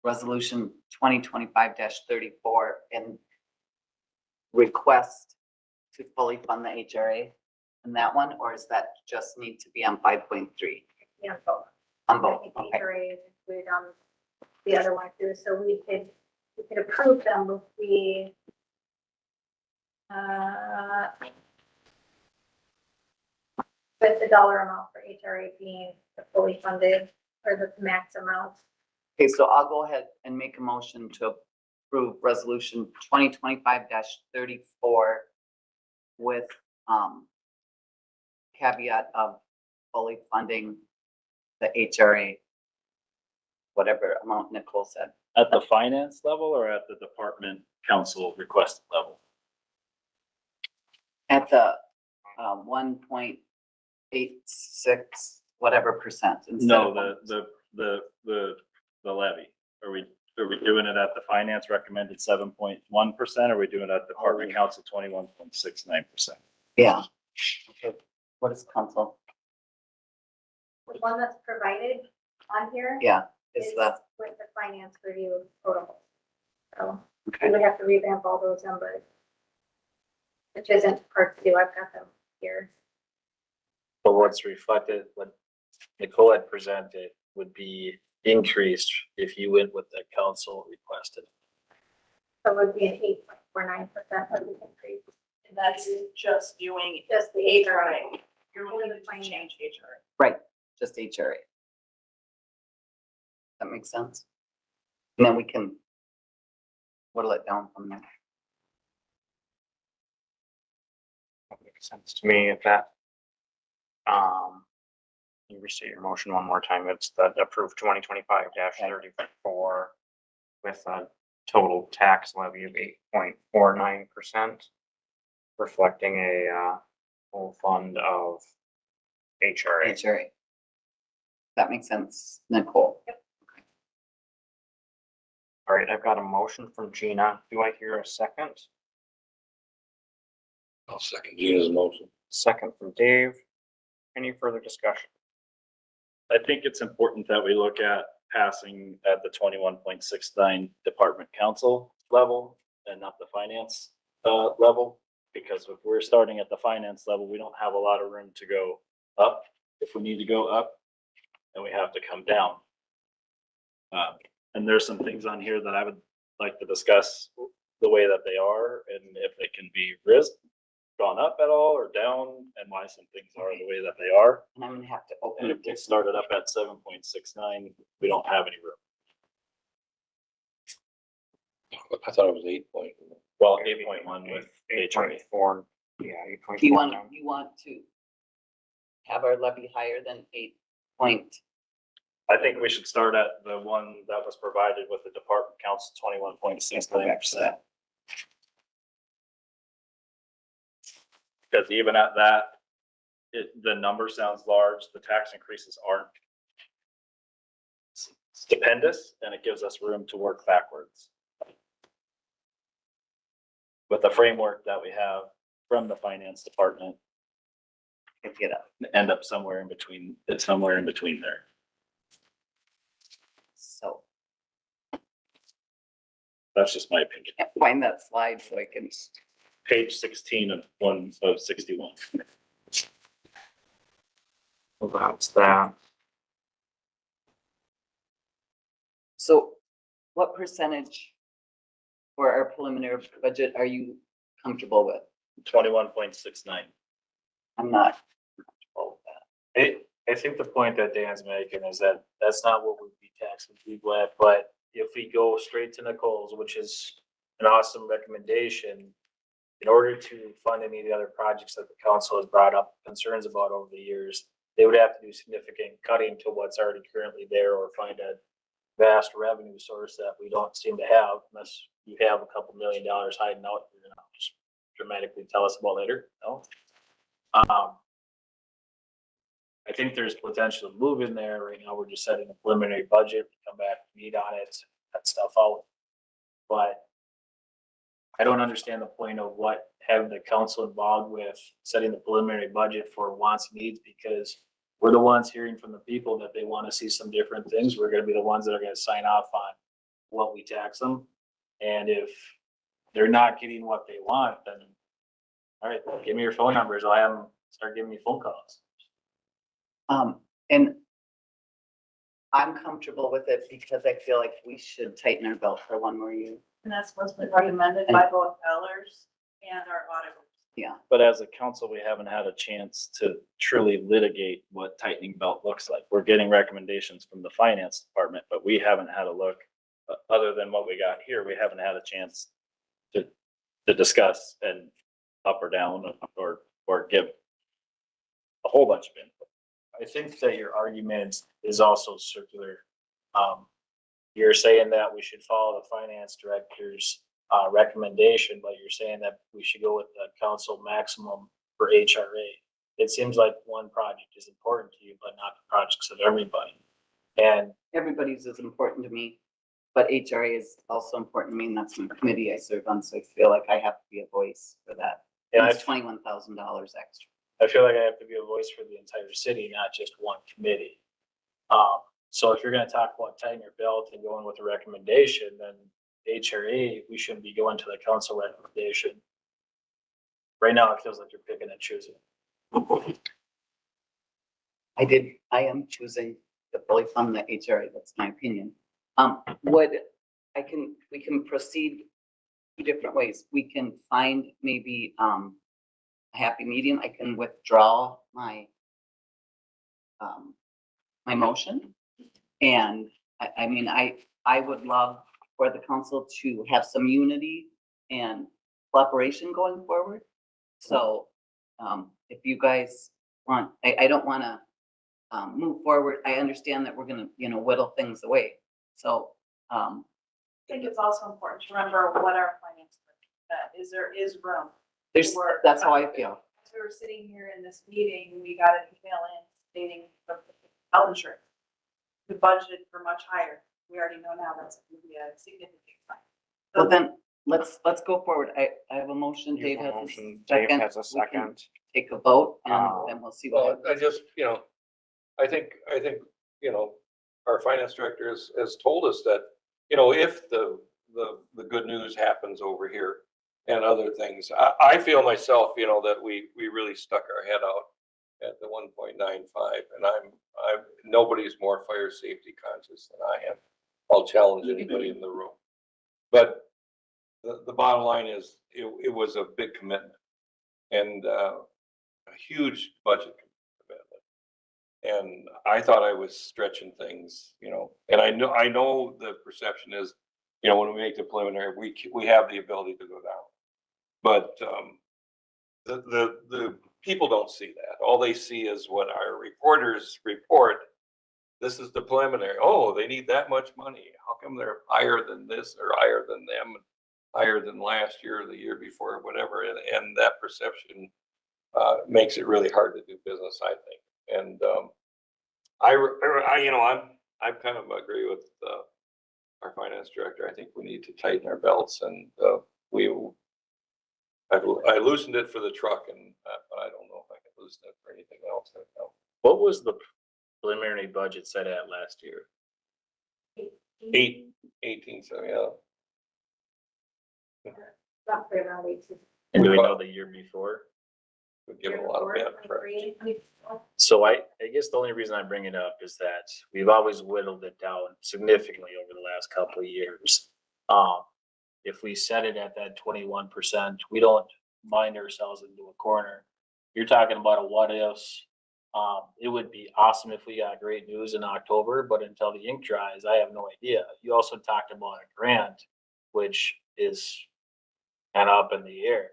resolution 2025-34 and request to fully fund the HRA in that one, or is that just need to be on 5.3? Yeah, both. On I both, think okay. HRA is included on the other one too, so we could approve them if we with the dollar amount for HRA being fully funded or the max amount. Okay, so I'll go ahead and make a motion to approve resolution 2025-34 with caveat of fully funding the HRA, whatever amount Nicole said. At the finance level or at the department council requested level? At the 1.86 whatever percent. instead No, of the levy. Are we doing it at the finance recommended 7.1%? Are we doing it at department council 21.69%? Yeah. Okay. What is council? The one that's provided on here Yeah, is is the, with the finance review protocol. So we okay, would have to revamp all those numbers. Which isn't hard to do. I've got them here. But what's reflected, what Nicole had presented would be increased if you went with the council requested. So it would be an 8.49% of the increase. And that's just doing Just the HRA. You're looking to change HRA. right, just HRA. That makes sense? And then we can whittle it down from there. makes sense to me if that. You restate your motion one more time. It's the approved 2025-34 with a total tax levy of 8.49%, reflecting a full fund of HRA. HRA. That makes sense, Nicole. All right, I've got a motion from Gina. Do I hear a second? I'll second Gina's motion. Second from Dave. Any further discussion? I think it's important that we look at passing at the 21.69 department council level and not the finance level. Because if we're starting at the finance level, we don't have a lot of room to go up. If we need to go up, then we have to come down. And there's some things on here that I would like to discuss the way that they are and if they can be gone up at all or down and why some things are the way that they are. And I'm gonna have to open And if it. we started up at 7.69, we don't have any room. I thought it was 8 point. Well, 8.1 with HRA. 8.4, yeah, 8.4. You want to have our levy higher than 8 I think we should start at the one that was provided with the department council, 21.69%. Because even at that, the number sounds large, the tax increases aren't stupendous, and it gives us room to work backwards. With the framework that we have from the finance department, If you know, end up somewhere in between, it's somewhere in between there. so That's just my opinion. can't find that slide so I can, Page 16 of 61. Well, that's that. so what percentage for our preliminary budget are you comfortable with? 21.69. I'm not comfortable with that. I think the point that Dan's making is that that's not what we'd be taxing people at, but if we go straight to Nicole's, which is an awesome recommendation, in order to fund any of the other projects that the council has brought up concerns about over the years, they would have to do significant cutting to what's already currently there or find a vast revenue source that we don't seem to have unless you have a couple $1 million hiding out you're gonna just dramatically tell us about later. No. I think there's potential to move in there. Right now, we're just setting a preliminary budget, come back, meet on it, that stuff out. But I don't understand the point of what having the council involved with setting the preliminary budget for wants and needs, because we're the ones hearing from the people that they want to see some different things. We're gonna be the ones that are gonna sign off on what we tax them. And if they're not getting what they want, then, all right, give me your phone numbers. I'll have them start giving me phone calls. And I'm comfortable with it because I feel like we should tighten our belt for one more year. And that's what's been recommended by both Ellers and our auditors. Yeah, But as a council, we haven't had a chance to truly litigate what tightening belt looks like. We're getting recommendations from the finance department, but we haven't had a look, other than what we got here, we haven't had a chance to discuss and up or down or give a whole bunch of input. I think that your argument is also circular. You're saying that we should follow the finance director's recommendation, but you're saying that we should go with the council maximum for HRA. It seems like one project is important to you, but not the projects of everybody. And everybody's is important to me, but HRA is also important to me, and that's my committee I serve on, so I feel like I have to be a voice for that. Yeah, It's $21,000 extra. I feel like I have to be a voice for the entire city, not just one committee. So if you're gonna talk about tightening your belt and going with a recommendation, then HRA, we shouldn't be going to the council recommendation. Right now, it feels like you're picking and choosing. I am choosing to fully fund the HRA, that's my opinion. We can proceed two different ways. We can find maybe, a happy medium. I can withdraw my, my motion. And I mean, I would love for the council to have some unity and cooperation going forward. So, if you guys want, I don't wanna, move forward. I understand that we're gonna, whittle things away. So, I think it's also important to remember what our finance, there is room. that's how I feel. As we were sitting here in this meeting, we got an email in stating the health insurance. The budget for much higher. We already know now that's going to be a significant fine. Well, then, let's go forward. I have a motion. You Dave have a has a motion, Dave second. has a We can second. Take a vote and Uh, then we'll see what Well, happens. I just, I think, our finance director has told us that, if the good news happens over here and other things, I feel myself, that we really stuck our head out at the 1.95, and nobody's more fire safety conscious than I am. I'll challenge anybody in the room. But the bottom line is, it was a big commitment and a huge budget commitment. And I thought I was stretching things, and I know the perception is, when we make the preliminary, we have the ability to go down. But the people don't see that. All they see is what our reporters report. This is the preliminary. Oh, they need that much money. How come they're higher than this or higher than them, higher than last year or the year before, or whatever? And that perception makes it really hard to do business, I think. And I kind of agree with, our finance director. I think we need to tighten our belts and, I loosened it for the truck and, but I don't know if I can loosen it for anything else right now. What was the preliminary budget set at last year? 18, so yeah. Roughly around 18. And do we know the year before? We've given a lot of bad press. So I guess the only reason I bring it up is that we've always whittled it down significantly over the last couple of years. If we set it at that 21%, we don't bind ourselves into a corner. You're talking about a what ifs. It would be awesome if we got great news in October, but until the ink dries, I have no idea. You also talked about a grant, which is kind of up in the air.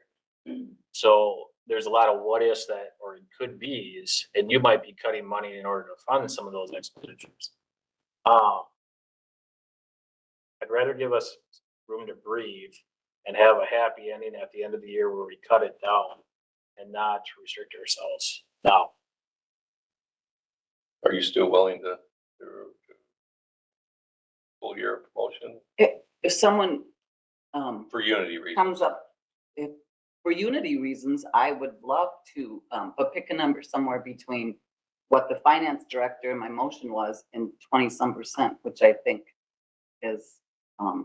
So there's a lot of what ifs that, or it could be, and you might be cutting money in order to fund some of those expenditures. I'd rather give us room to breathe and have a happy ending at the end of the year where we cut it down and not restrict ourselves. Now, Are you still willing to full year promotion If someone, for unity reasons? comes up, if, for unity reasons, I would love to, but pick a number somewhere between what the finance director and my motion was and 20-some percent, which I think is, I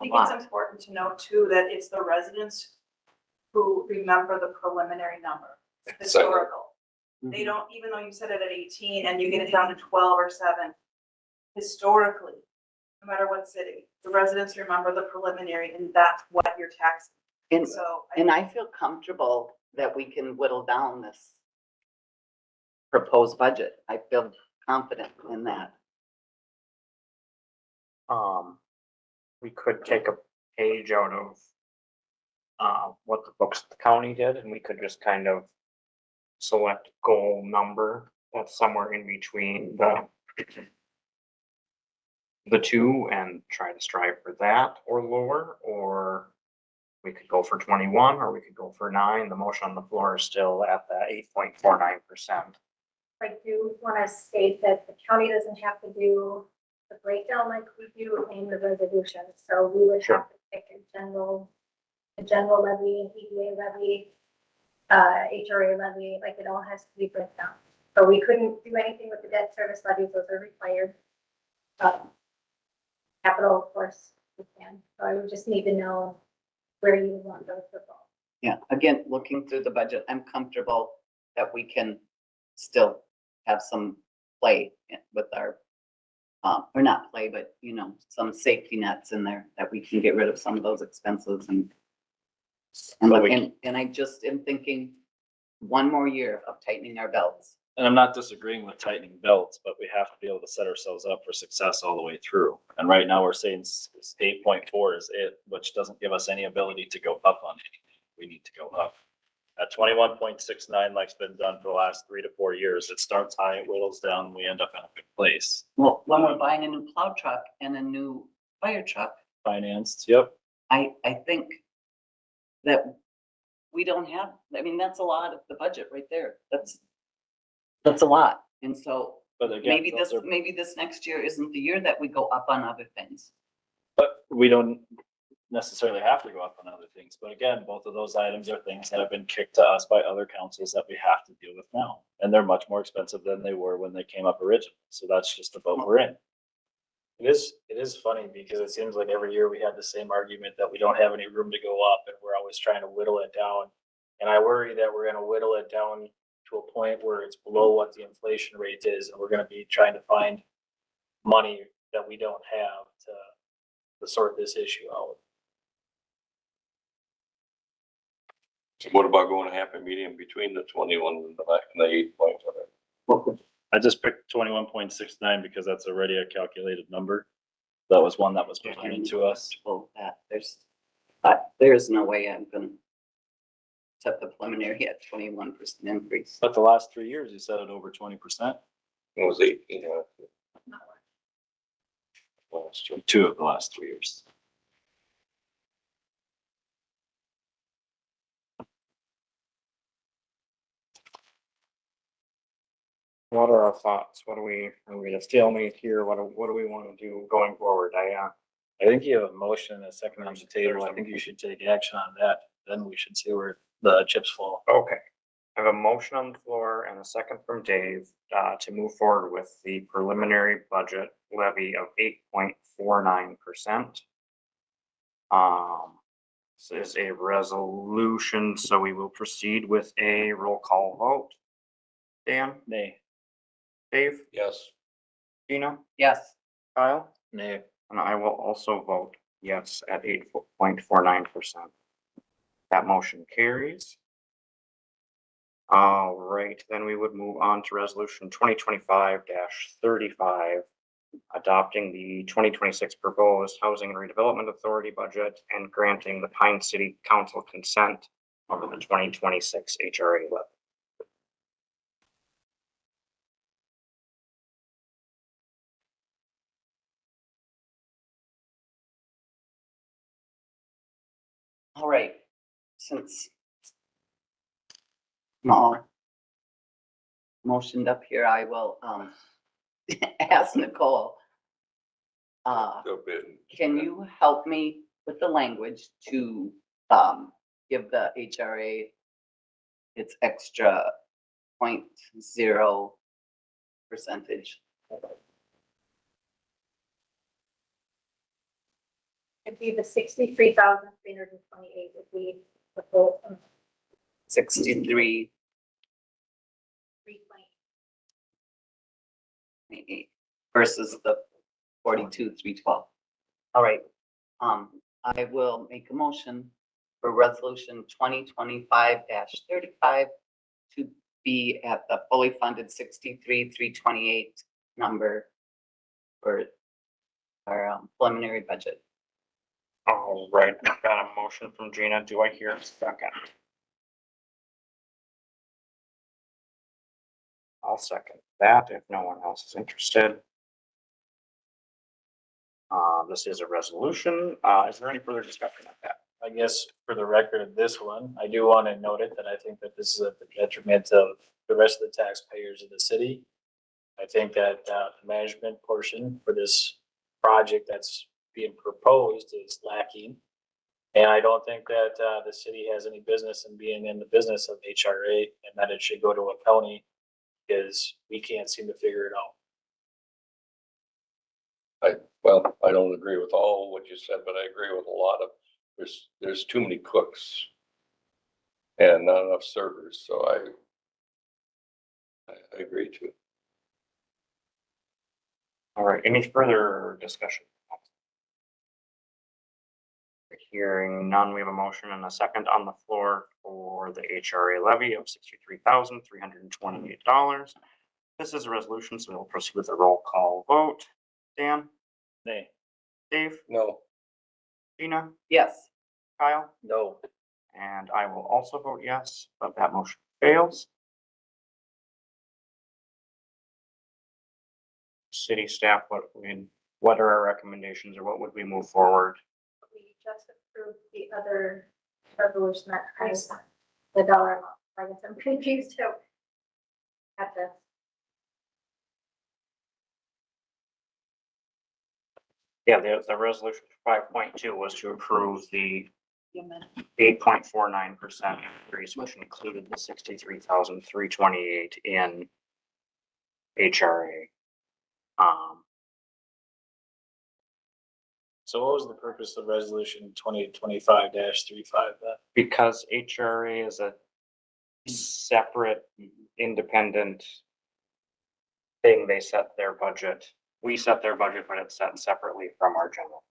think it's important to note too, that it's the residents who remember the preliminary number, historical. They don't, even though you set it at 18 and you get it down to 12 or 7, historically, no matter what city, the residents remember the preliminary and that's what you're taxing. And, So and I feel comfortable that we can whittle down this proposed budget. I feel confident in that. We could take a page out of what the books the county did, and we could just kind of select goal number that's somewhere in between the two and try to strive for that or lower, or we could go for 21, or we could go for 9. The motion on the floor is still at that 8.49%. I do want to state that the county doesn't have to do the breakdown like we do in the resolution. So we would Sure. have to pick a general levy, EDA levy, HRA levy, like it all has to be broken down. So we couldn't do anything with the debt service levies, those are required. Capital, of course, we can. So I would just need to know where you want those to go. Yeah, again, looking through the budget, I'm comfortable that we can still have some play with our, or not play, but you know, some safety nets in there that we can get rid of some of those expenses and But we- and I just am thinking one more year of tightening our belts. And I'm not disagreeing with tightening belts, but we have to be able to set ourselves up for success all the way through. And right now we're saying 8.4 is it, which doesn't give us any ability to go up on anything. We need to go up. At 21.69, like's been done for the last 3 to 4 years, it starts high, it whittles down, and we end up in a good place. Well, when we're buying a new plow truck and a new fire truck, Financed, yep. I think that we don't have, I mean, that's a lot of the budget right there. That's a lot. And so But again, maybe this next year isn't the year that we go up on other things. but we don't necessarily have to go up on other things. But again, both of those items are things that have been kicked to us by other councils that we have to deal with now. And they're much more expensive than they were when they came up originally. So that's just the boat we're in. it is funny because it seems like every year we had the same argument that we don't have any room to go up and we're always trying to whittle it down. And I worry that we're gonna whittle it down to a point where it's below what the inflation rate is, and we're gonna be trying to find money that we don't have to sort this issue out. What about going a happy medium between the 21 and the 8 point whatever? I just picked 21.69 because that's already a calculated number. That was one that was presented to us. Well, there's no way I'm gonna set the preliminary at 21% increase. But the last 3 years, you said it over 20%. It was 18. Last year, 2 of the last 3 years. What are our thoughts? Are we at a stalemate here? What do we want to do going forward? I think you have a motion and a second on the table. I think you should take action on that. Then we should see where the chips fall. Okay. I have a motion on the floor and a second from Dave, to move forward with the preliminary budget levy of 8.49%. This is a resolution, so we will proceed with a roll call vote. Dan, Nay. Dave, Yes. Gina, Yes, Kyle, Nay. and I will also vote yes at 8.49%. That motion carries. All right, then we would move on to resolution 2025-35, adopting the 2026 proposed Housing and Redevelopment Authority budget and granting the Pine City Council consent over the 2026 HRA levy. all right, since I'm all motioned up here, I will, ask Nicole. Jump in. Can you help me with the language to, give the HRA its extra 0.0 percentage? It'd be the 63,328 would be the full 63, 320. versus the 42, 312. All right, I will make a motion for resolution 2025-35 to be at the fully funded 63, 328 number for our preliminary budget. All right, I've got a motion from Gina. Do I hear a second? I'll second that if no one else is interested. This is a resolution. Is there any further discussion of that? I guess for the record of this one, I do want to note it that I think that this is at the detriment of the rest of the taxpayers of the city. I think that the management portion for this project that's being proposed is lacking. And I don't think that the city has any business in being in the business of HRA and that it should go to a county because we can't seem to figure it out. Well, I don't agree with all what you said, but I agree with a lot of, there's too many cooks and not enough servers, so I agree too. All right, any further discussion? Hearing none, we have a motion and a second on the floor for the HRA levy of $63,328. This is a resolution, so we'll proceed with a roll call vote. Dan, Nay. Dave, No, Gina, Yes, Kyle, No. and I will also vote yes, but that motion fails. City staff, what are our recommendations or what would we move forward? We just approved the other resolution that has the dollar amount. I guess I'm confused too. At this. Yeah, the resolution 5.2 was to approve the The amendment. 8.49% increase, which included the 63,328 in HRA. So what was the purpose of resolution 2025-35 then? Because HRA is a separate, independent thing, they set their budget. We set their budget, but it's set separately from our general.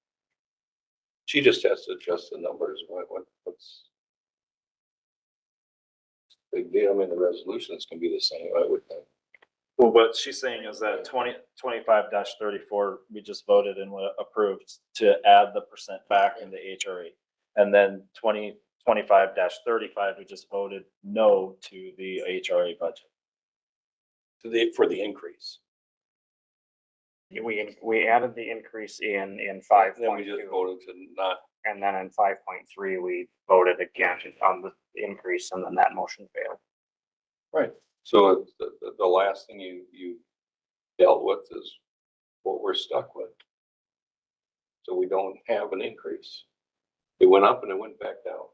she just has to adjust the numbers. What's big deal? I mean, the resolutions can be the same, I would think. Well, what she's saying is that 2025-34, we just voted and approved to add the percent back into HRA. And then 2025-35, we just voted no to the HRA budget. For the increase. We added the increase in Then 5.2. we just voted to not, And then in 5.3, we voted again on the increase and then that motion failed. right, So it's the last thing you dealt with is what we're stuck with. So we don't have an increase. It went up and it went back down.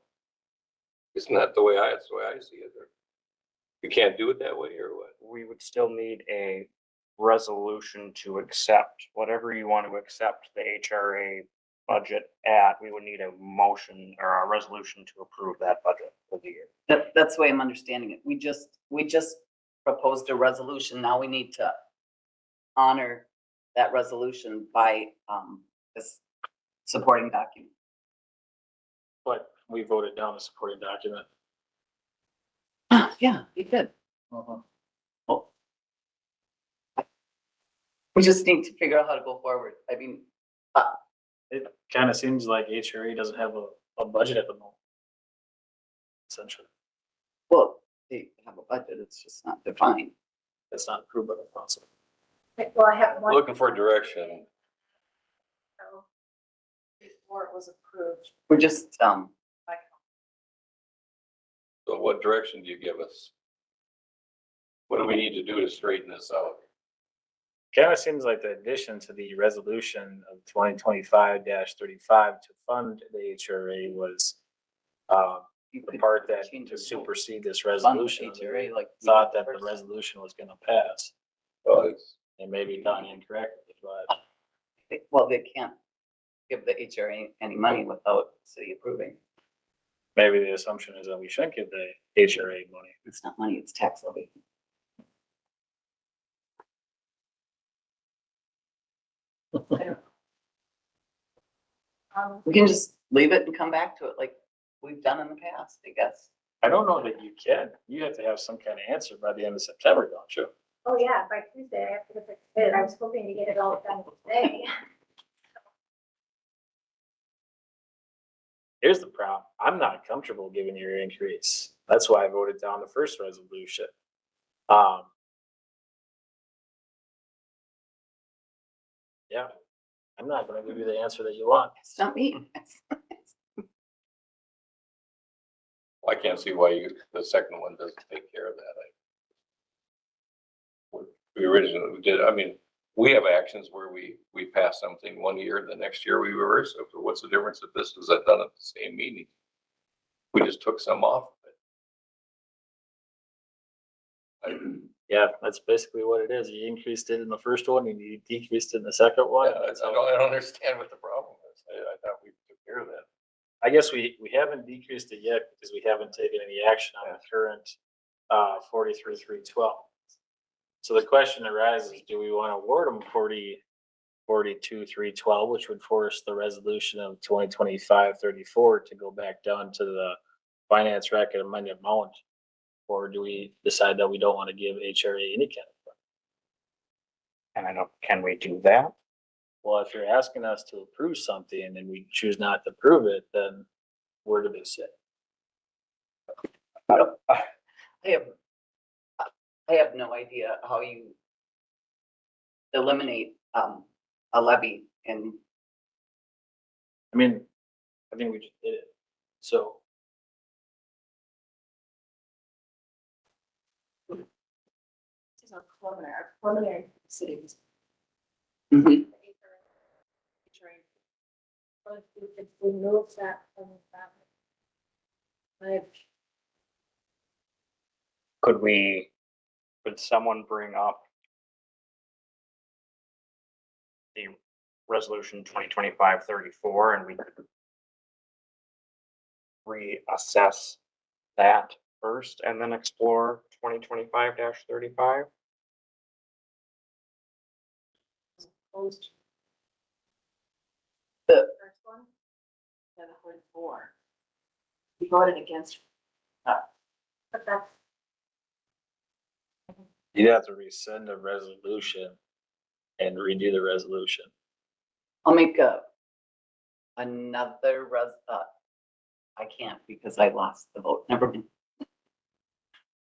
Isn't that that's the way I see it? Or you can't do it that way or what? We would still need a resolution to accept whatever you want to accept the HRA budget at. We would need a motion or a resolution to approve that budget for the year. That's the way I'm understanding it. We just proposed a resolution. Now we need to honor that resolution by, this supporting document. But we voted down the supporting document. Yeah, you did. Well, we just need to figure out how to go forward. I mean, It kind of seems like HRA doesn't have a budget at the moment. Essentially, well, they have a budget, it's just not defined. that's not approved by the council. Well, I have one. Looking for direction. Before it was approved. We're just, So what direction do you give us? What do we need to do to straighten this out? Kind of seems like the addition to the resolution of 2025-35 to fund the HRA was you the could part that change to the vote. supersede this Fund resolution. HRA like we Thought did that the first. resolution was gonna pass. Well, it's, It may be done incorrectly, but Well, they can't give the HRA any money without city approving. maybe the assumption is that we shouldn't give the HRA money. It's not money, it's tax levy. We can just leave it and come back to it like we've done in the past, I guess. I don't know that you can. You have to have some kind of answer by the end of September, don't you? Oh, yeah, by Tuesday, I have to get it. I was hoping to get it all done today. Here's the problem. I'm not comfortable giving your increase. That's why I voted down the first resolution. Yeah, I'm not gonna give you the answer that you want. It's not me. I can't see why the second one doesn't take care of that. We originally did, I mean, we have actions where we pass something one year, the next year we reverse it. What's the difference if this was done at the same meeting? We just took some off of it. Yeah, that's basically what it is. You increased it in the first one and you decreased it in the second one. I don't understand what the problem is. I thought we took care of that. I guess we haven't decreased it yet because we haven't taken any action on the current 43,312. So the question arises, do we want to award them 42,312, which would force the resolution of 2025-34 to go back down to the finance record amended amount? Or do we decide that we don't want to give HRA any kind of money? And I know, can we do that? Well, if you're asking us to approve something and we choose not to approve it, then where do they sit? I have no idea how you eliminate, a levy and I mean, I think we just did it. So This is a preliminary cities. Mhm. If we move that from that. Could someone bring up the resolution 2025-34 and we could reassess that first and then explore 2025-35? Opposed. The- First one? 7.4. We voted against. But that's, you'd have to rescind a resolution and redo the resolution. I'll make another I can't because I lost the vote. Never mind.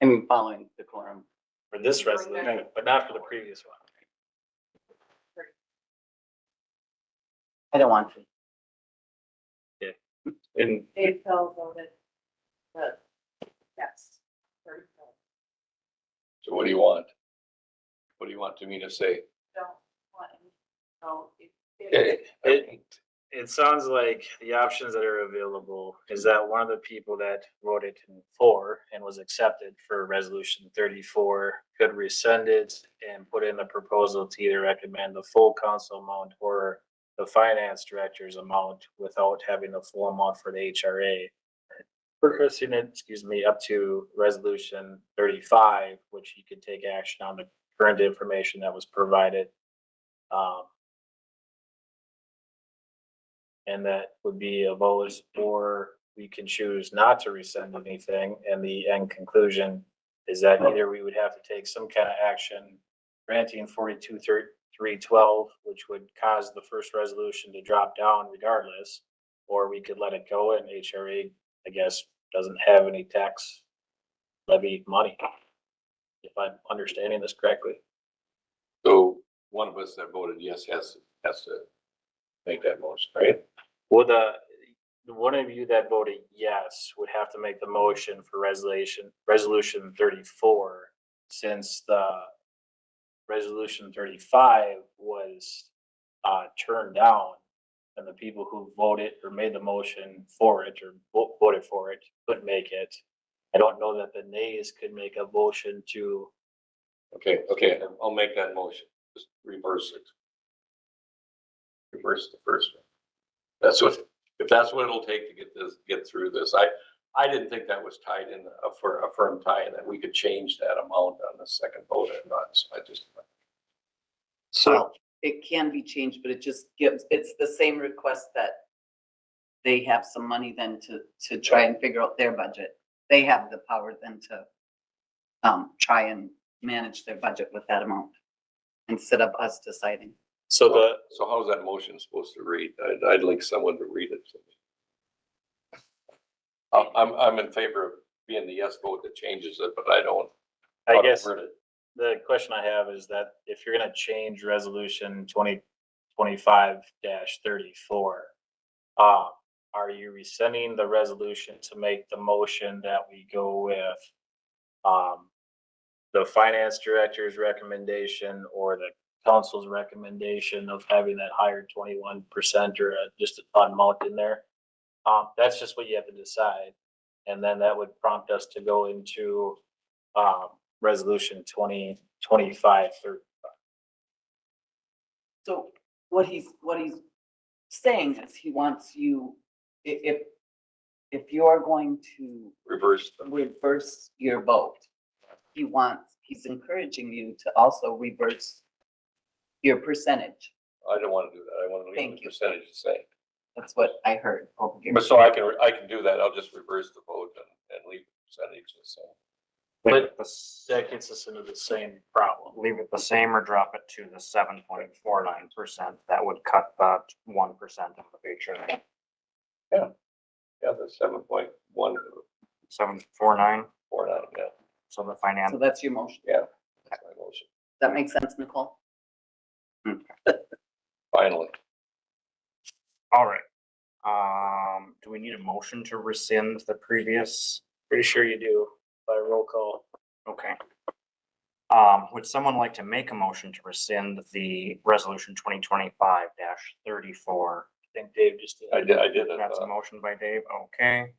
I mean, following the quorum. For this resolution, but not for the previous one. I don't want to. And Dave Fell voted, yes. So what do you want? What do you want me to say? Don't want any, so It sounds like the options that are available is that one of the people that voted for and was accepted for resolution 34 could rescind it and put in the proposal to either recommend the full council amount or the finance director's amount without having the full amount for the HRA. Progressing it, excuse me, up to resolution 35, which you could take action on the current information that was provided. And that would be a vote, or we can choose not to rescind anything. And the end conclusion is that either we would have to take some kind of action granting 42-312, which would cause the first resolution to drop down regardless, or we could let it go and HRA, I guess, doesn't have any tax levy money. If I'm understanding this correctly. So one of us that voted yes has to make that motion, right? Well, the one of you that voted yes would have to make the motion for resolution 34, since the resolution 35 was turned down, and the people who voted or made the motion for it or voted for it couldn't make it. I don't know that the nays could make a motion to. Okay, I'll make that motion. Just reverse it. Reverse the first one. If that's what it'll take to get through this. I didn't think that was tied in for a firm tie and that we could change that amount on the second vote or not. So I just. So it can be changed, but it just gives, it's the same request that they have some money then to try and figure out their budget. They have the power then to try and manage their budget with that amount instead of us deciding. So So how's that motion supposed to read? I'd like someone to read it to me. I'm in favor of being the yes vote that changes it, but I don't. I guess word it. the question I have is that if you're gonna change resolution 2025-34, are you rescinding the resolution to make the motion that we go with the finance director's recommendation or the council's recommendation of having that higher 21% or just a amount in there? That's just what you have to decide. And then that would prompt us to go into resolution 2025. So what he's saying is he wants you, if you're going to Reverse them. reverse your vote, he's encouraging you to also reverse your percentage. I don't want to do that. I want to leave Thank the you. percentage the same. That's what I heard over here. But so I can do that. I'll just reverse the vote and leave the percentage the same. But that gets us into the same problem. Leave it the same or drop it to the 7.49%. That would cut about 1% of the HRA. Yeah, the 7.149, 749, yeah, so the finance. So that's your motion. yeah. That's my motion. Does that make sense, Nicole? Finally. All right. Do we need a motion to rescind the previous? Pretty sure you do by roll call. Okay. Would someone like to make a motion to rescind the resolution 2025-34? I think Dave just did. I did it. That's a motion by Dave. Okay.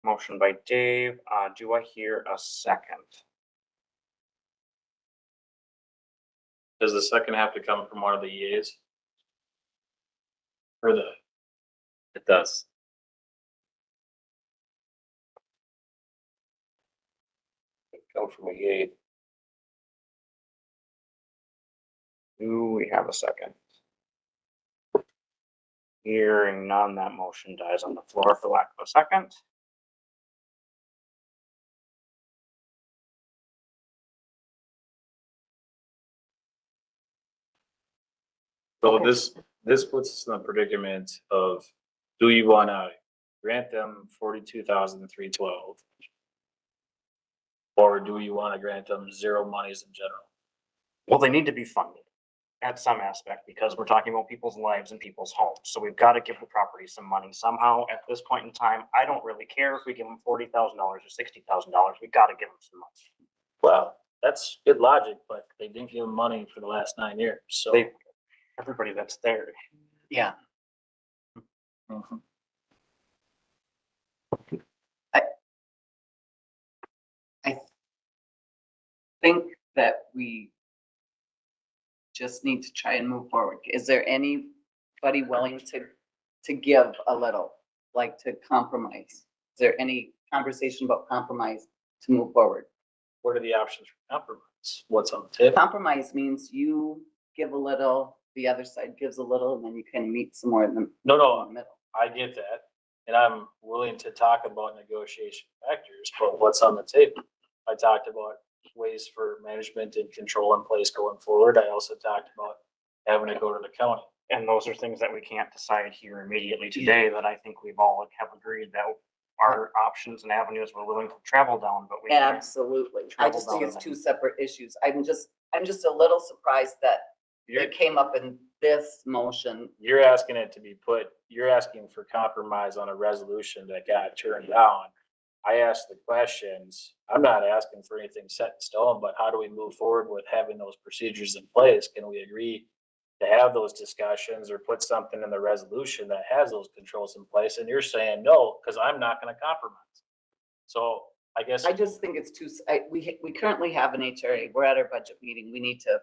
Motion by Dave. Do I hear a second? Does the second have to come from one of the EAs? Or the? It does. Come from a yay. Do we have a second? Hearing none, that motion dies on the floor for lack of a second. So Okay. this puts us in the predicament of, do you wanna grant them 42,312? Or do you wanna grant them zero monies in general? Well, they need to be funded at some aspect because we're talking about people's lives and people's homes. So we've got to give the property some money somehow at this point in time. I don't really care if we give them $40,000 or $60,000. We've got to give them some money. Well, that's good logic, but they didn't give them money for the last 9 years, so. They, everybody that's there, Yeah, Mhm. I think that we just need to try and move forward. Is there anybody willing to give a little, like to compromise? Is there any conversation about compromise to move forward? What are the options for compromise? What's on the table? Compromise means you give a little, the other side gives a little, and then you can meet somewhere in the No, middle. I get that, and I'm willing to talk about negotiation factors, but what's on the table? I talked about ways for management and control in place going forward. I also talked about having to go to the county. and those are things that we can't decide here immediately today, that I think we've all have agreed that are options and avenues we're willing to travel down, but we can't. Absolutely. I travel just think down it's them. two separate issues. I'm just a little surprised that You're, it came up in this motion. you're asking it to be put, you're asking for compromise on a resolution that got turned down. I asked the questions. I'm not asking for anything set in stone, but how do we move forward with having those procedures in place? Can we agree to have those discussions or put something in the resolution that has those controls in place? And you're saying no, because I'm not gonna compromise. So I guess, I just think it's too, we currently have an HRA. We're at our budget meeting. We need to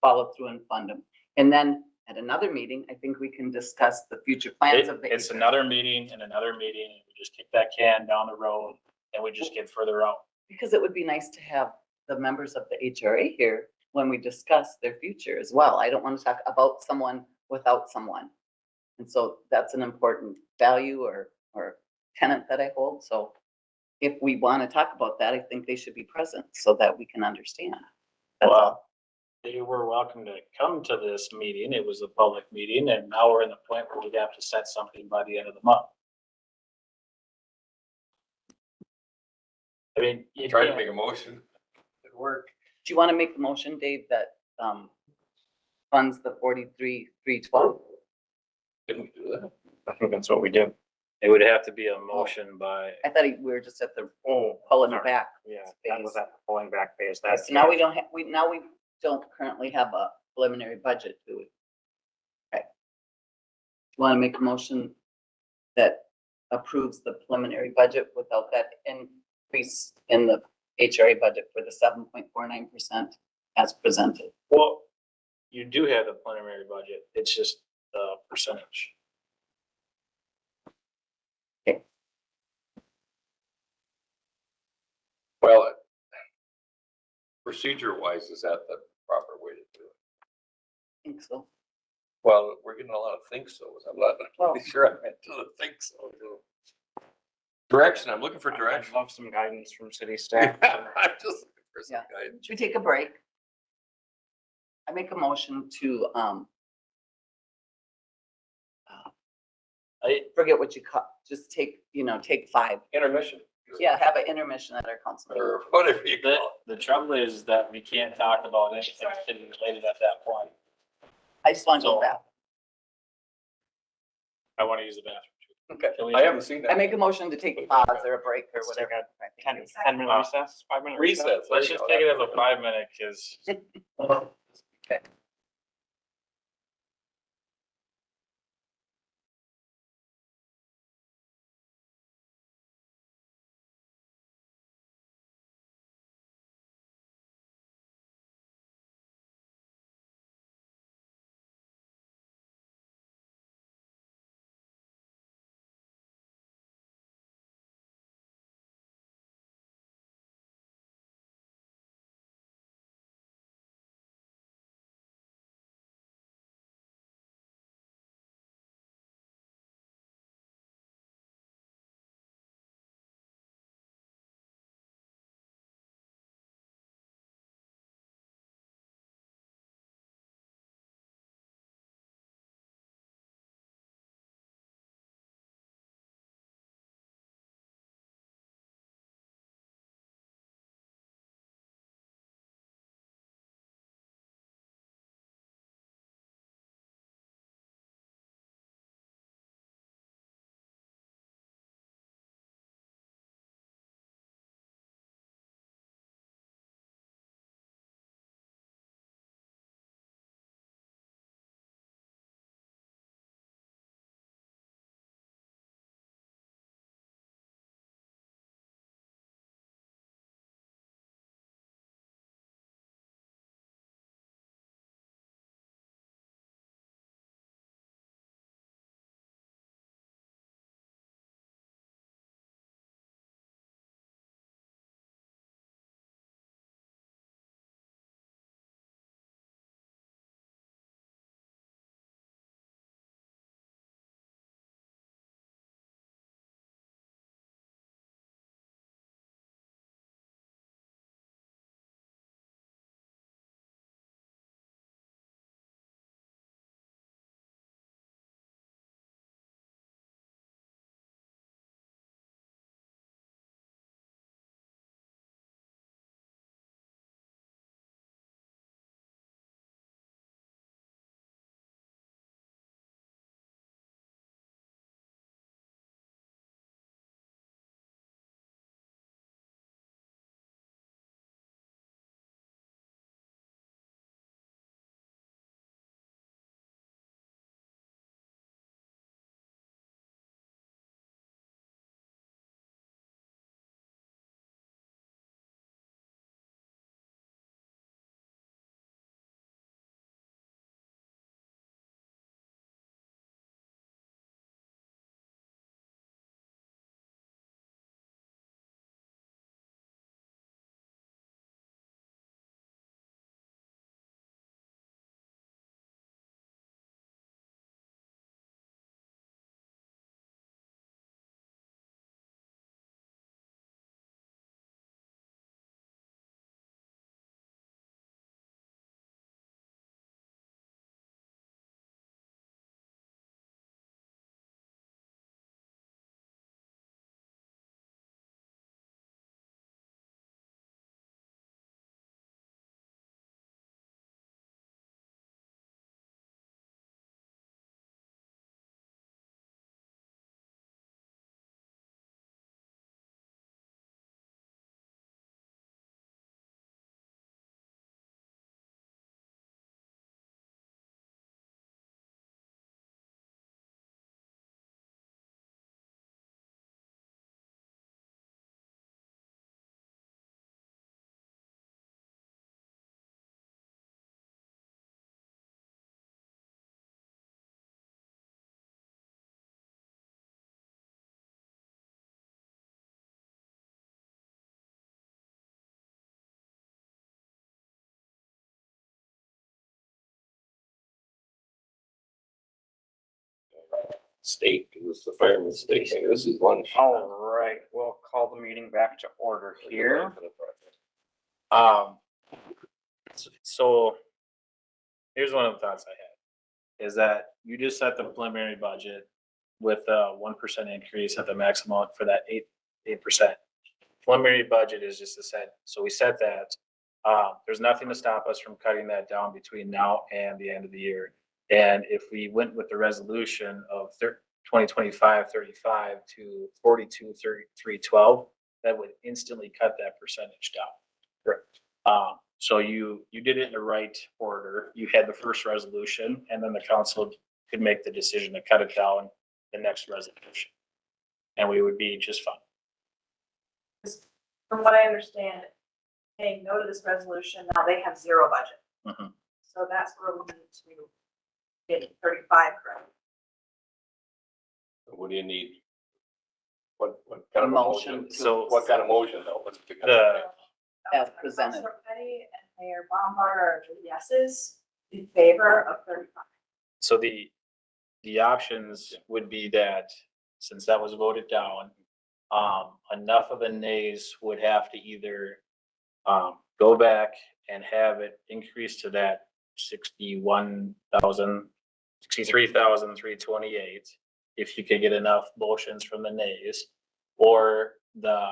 follow through and fund them. And then at another meeting, I think we can discuss the future plans of the. it's another meeting and another meeting, and we just kick that can down the road and we just get further out. Because it would be nice to have the members of the HRA here when we discuss their future as well. I don't want to talk about someone without someone. And so that's an important value or tenet that I hold. So if we want to talk about that, I think they should be present so that we can understand. That's all. Well, they were welcome to come to this meeting. It was a public meeting, and now we're in the point where we have to set something by the end of the month. I mean, you Try to can't, make a motion. It work. Do you want to make the motion, Dave, that funds the 43,312? Didn't we do that? I think that's what we did. it would have to be a motion by, I thought we were just at the Oh, pulling it sorry. back. Yeah, that was at the pulling back phase. That's So now we don't have, now we don't currently have a preliminary budget, do we? Okay. You want to make a motion that approves the preliminary budget without that increase in the HRA budget for the 7.49% as presented? well, you do have the preliminary budget. It's just the percentage. Well, procedure wise, is that the proper way to do it? I think so. Well, we're getting a lot of think so's. I'm not Well- really sure I'm into the think so. Direction, I'm looking for I'd direction. love some guidance from city staff. I'm just looking for some Yeah. guidance. Should we take a break? I make a motion to, I, forget what you call, just take, take 5. Intermission. Yeah, have an intermission at our council meeting. Or whatever you the, call the trouble is that we can't talk about anything city related at that point. I just want to go So- back. I want to use the bathroom too. Okay. Can we- it. I haven't seen that. I make a motion to take a pause or a break or Let's take whatever. a 10-minute recess, 5-minute recess. Recess. Let's just take it as a 5-minute, because stake, it was the fireman's stake, this is one. All right, we'll call the meeting back to order here. So here's one of the thoughts I had, is that you just set the preliminary budget with a 1% increase at the maximum for that 8%. Preliminary budget is just a set, so we set that. There's nothing to stop us from cutting that down between now and the end of the year. And if we went with the resolution of 2025-35 to 42-33-12, that would instantly cut that percentage down. Correct. So you did it in the right order. You had the first resolution, and then the council could make the decision to cut it down the next resolution. And we would be just fine. From what I understand, saying no to this resolution, now they have zero budget. Mhm. So that's where we need to get 35 correct. What do you need? What kind of a Motion motion? to- So What kind of motion though? What's the kind The- of- As presented. Councilor Petty and Mayor Baumgartner are yeses in favor of 35. So the options would be that, since that was voted down, enough of the nays would have to either go back and have it increase to that 63,328, if you could get enough motions from the nays, or the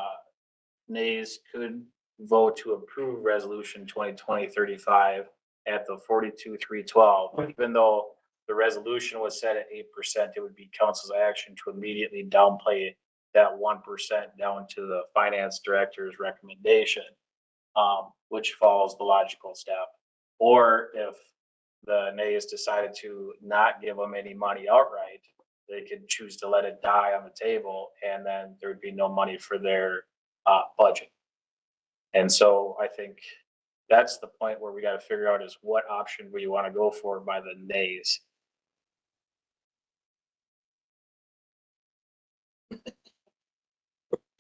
nays could vote to approve resolution 2020-35 at the 42,312, even though the resolution was set at 8%, it would be council's action to immediately downplay that 1% down to the finance director's recommendation, which follows the logical step. Or if the nays decided to not give them any money outright, they could choose to let it die on the table, and then there would be no money for their budget. And so I think that's the point where we got to figure out is what option we want to go for by the nays.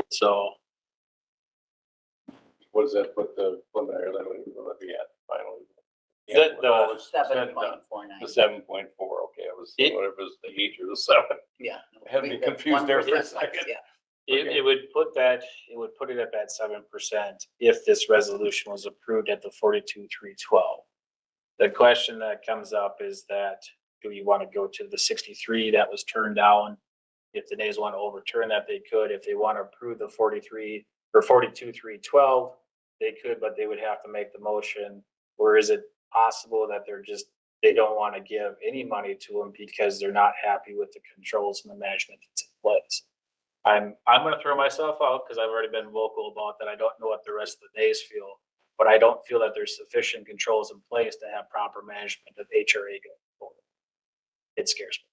So What does that put the preliminary levy at finally? The 7.49. The 7.4, okay, it was, whatever it was, the 8 or the 7. Yeah. Had me confused there for a second. Yeah. it would put it at that 7% if this resolution was approved at the 42,312. The question that comes up is that, do we want to go to the 63 that was turned down? If the nays want to overturn that, they could. If they want to approve the 43 or 42,312, they could, but they would have to make the motion. Or is it possible that they don't want to give any money to them because they're not happy with the controls and the management that's in place? I'm gonna throw myself out because I've already been vocal about that. I don't know what the rest of the nays feel, but I don't feel that there's sufficient controls in place to have proper management of HRA going forward. It scares me.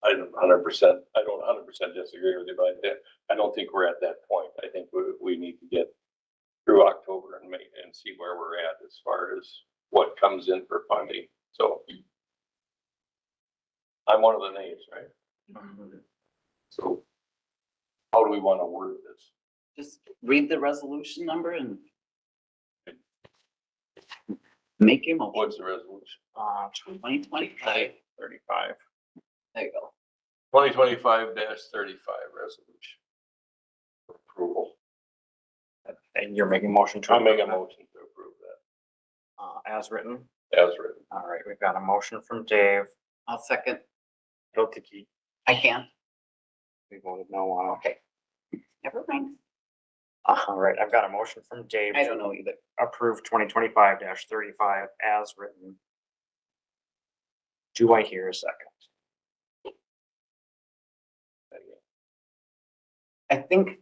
I don't 100% disagree with you, but I don't think we're at that point. I think we need to get through October and see where we're at as far as what comes in for funding. So I'm one of the nays, right? So how do we want to word this? Just read the resolution number and make your motion. What's the resolution? 2025. 35. There you go. 2025-35 resolution. Approval. And you're making a motion to. I'll make a approve motion to approve that, as written. that as written. All right, we've got a motion from Dave. I'll second. Hokey. I can't. We voted no on it. Okay. Never mind. All right, I've got a motion from Dave. I don't know either. Approve 2025-35 as written. Do I hear a second? I think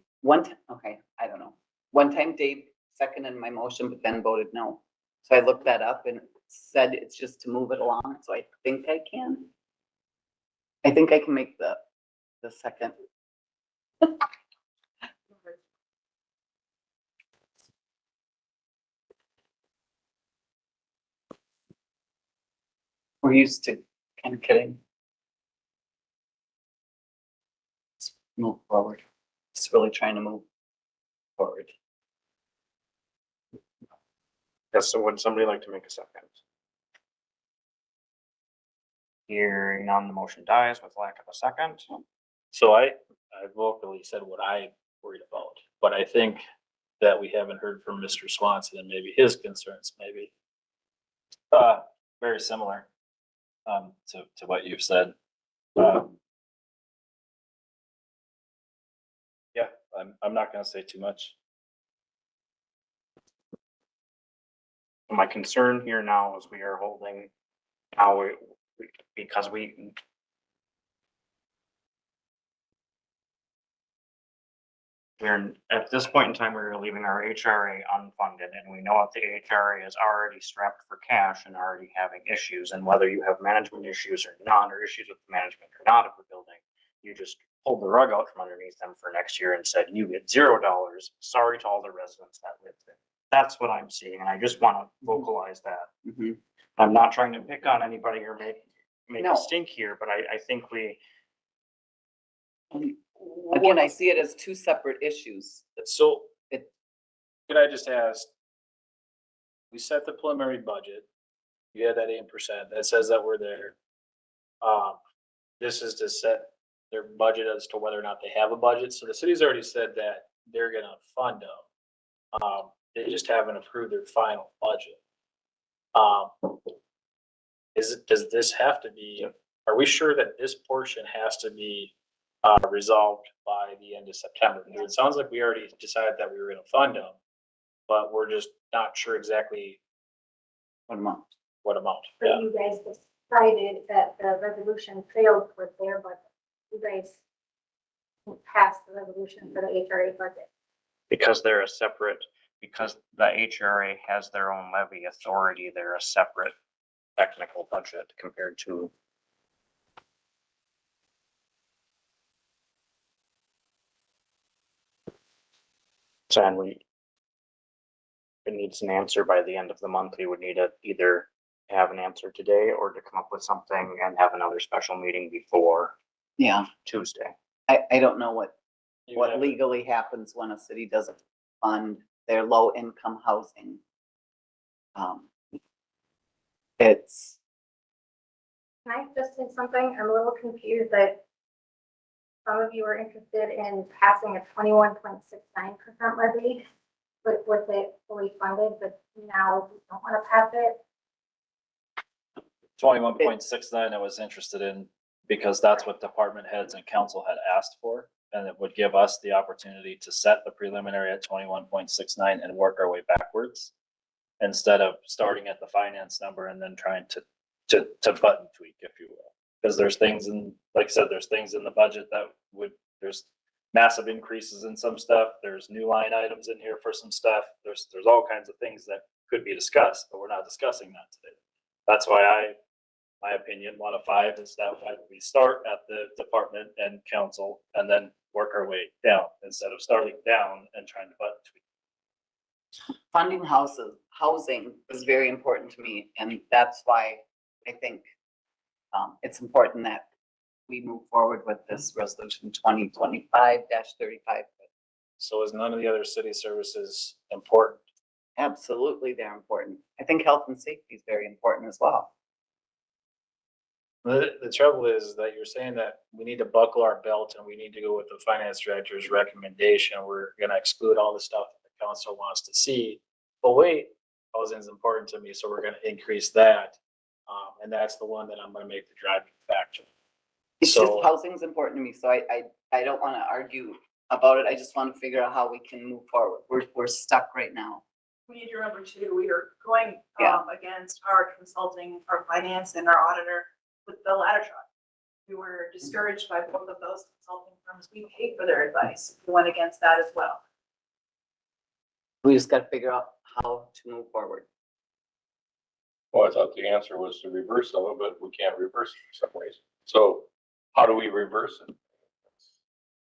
okay, I don't know. One time Dave seconded my motion, but then voted no. So I looked that up and it said it's just to move it along, so I think I can. I think I can make the second. We're used to kind of kidding. Let's move forward. Just really trying to move forward. Yes, so would somebody like to make a second? Hearing none, the motion dies with lack of a second. So I vocally said what I worried about, but I think that we haven't heard from Mr. Swanson and maybe his concerns maybe. Very similar, to what you've said. Yeah, I'm not gonna say too much. My concern here now is we are holding, now because we're, at this point in time, we're leaving our HRA unfunded, and we know that the HRA is already strapped for cash and already having issues, and whether you have management issues or not, or issues with the management or not of the building, you just pulled the rug out from underneath them for next year and said, you get $0. Sorry to all the residents that live there. That's what I'm seeing, and I just wanna vocalize that. Mhm. I'm not trying to pick on anybody or make No. a stink here, but I think we, Again, I see it as two separate issues. So It- could I just ask? We set the preliminary budget. You had that 8%. That says that we're there. This is to set their budget as to whether or not they have a budget. So the city's already said that they're gonna fund them. They just haven't approved their final budget. Does this have to be, are we sure that this portion has to be resolved by the end of September? Because it sounds like we already decided that we were gonna fund them, but we're just not sure exactly What amount? what amount. But Yeah, you guys decided that the resolution failed with their budget. You guys passed the resolution for the HRA budget. because they're a separate, because the HRA has their own levy authority, they're a separate technical budget compared to. So, and it needs an answer by the end of the month. We would need to either have an answer today or to come up with something and have another special meeting before Yeah, Tuesday. I don't know what You have- legally happens when a city doesn't fund their low income housing. It's, Can I just say something? I'm a little confused that some of you are interested in passing a 21.69% levy, but with it fully funded, but now you don't want to pass it. 21.69 I was interested in because that's what department heads and council had asked for. And it would give us the opportunity to set the preliminary at 21.69 and work our way backwards. Instead of starting at the finance number and then trying to button tweak, if you will. Because there's things in, like I said, there's things in the budget that there's massive increases in some stuff. There's new line items in here for some stuff. There's all kinds of things that could be discussed, but we're not discussing that today. That's why my opinion, 1 of 5 is that we start at the department and council and then work our way down instead of starting down and trying to button tweak. funding housing is very important to me, and that's why I think it's important that we move forward with this resolution 2025-35. So is none of the other city services important? Absolutely, they're important. I think health and safety is very important as well. The trouble is that you're saying that we need to buckle our belt and we need to go with the finance director's recommendation. We're gonna exclude all the stuff that the council wants to see. But wait, housing is important to me, so we're gonna increase that. And that's the one that I'm gonna make the driving factor. It's So- just housing's important to me, so I don't want to argue about it. I just want to figure out how we can move forward. We're stuck right now. We need to remember too, we are going, Yeah. against our consulting, our finance and our auditor with the ladder truck. We were discouraged by both of those consulting firms. We paid for their advice. We went against that as well. We just got to figure out how to move forward. Well, I thought the answer was to reverse some of it, but we can't reverse it in some ways. So how do we reverse it?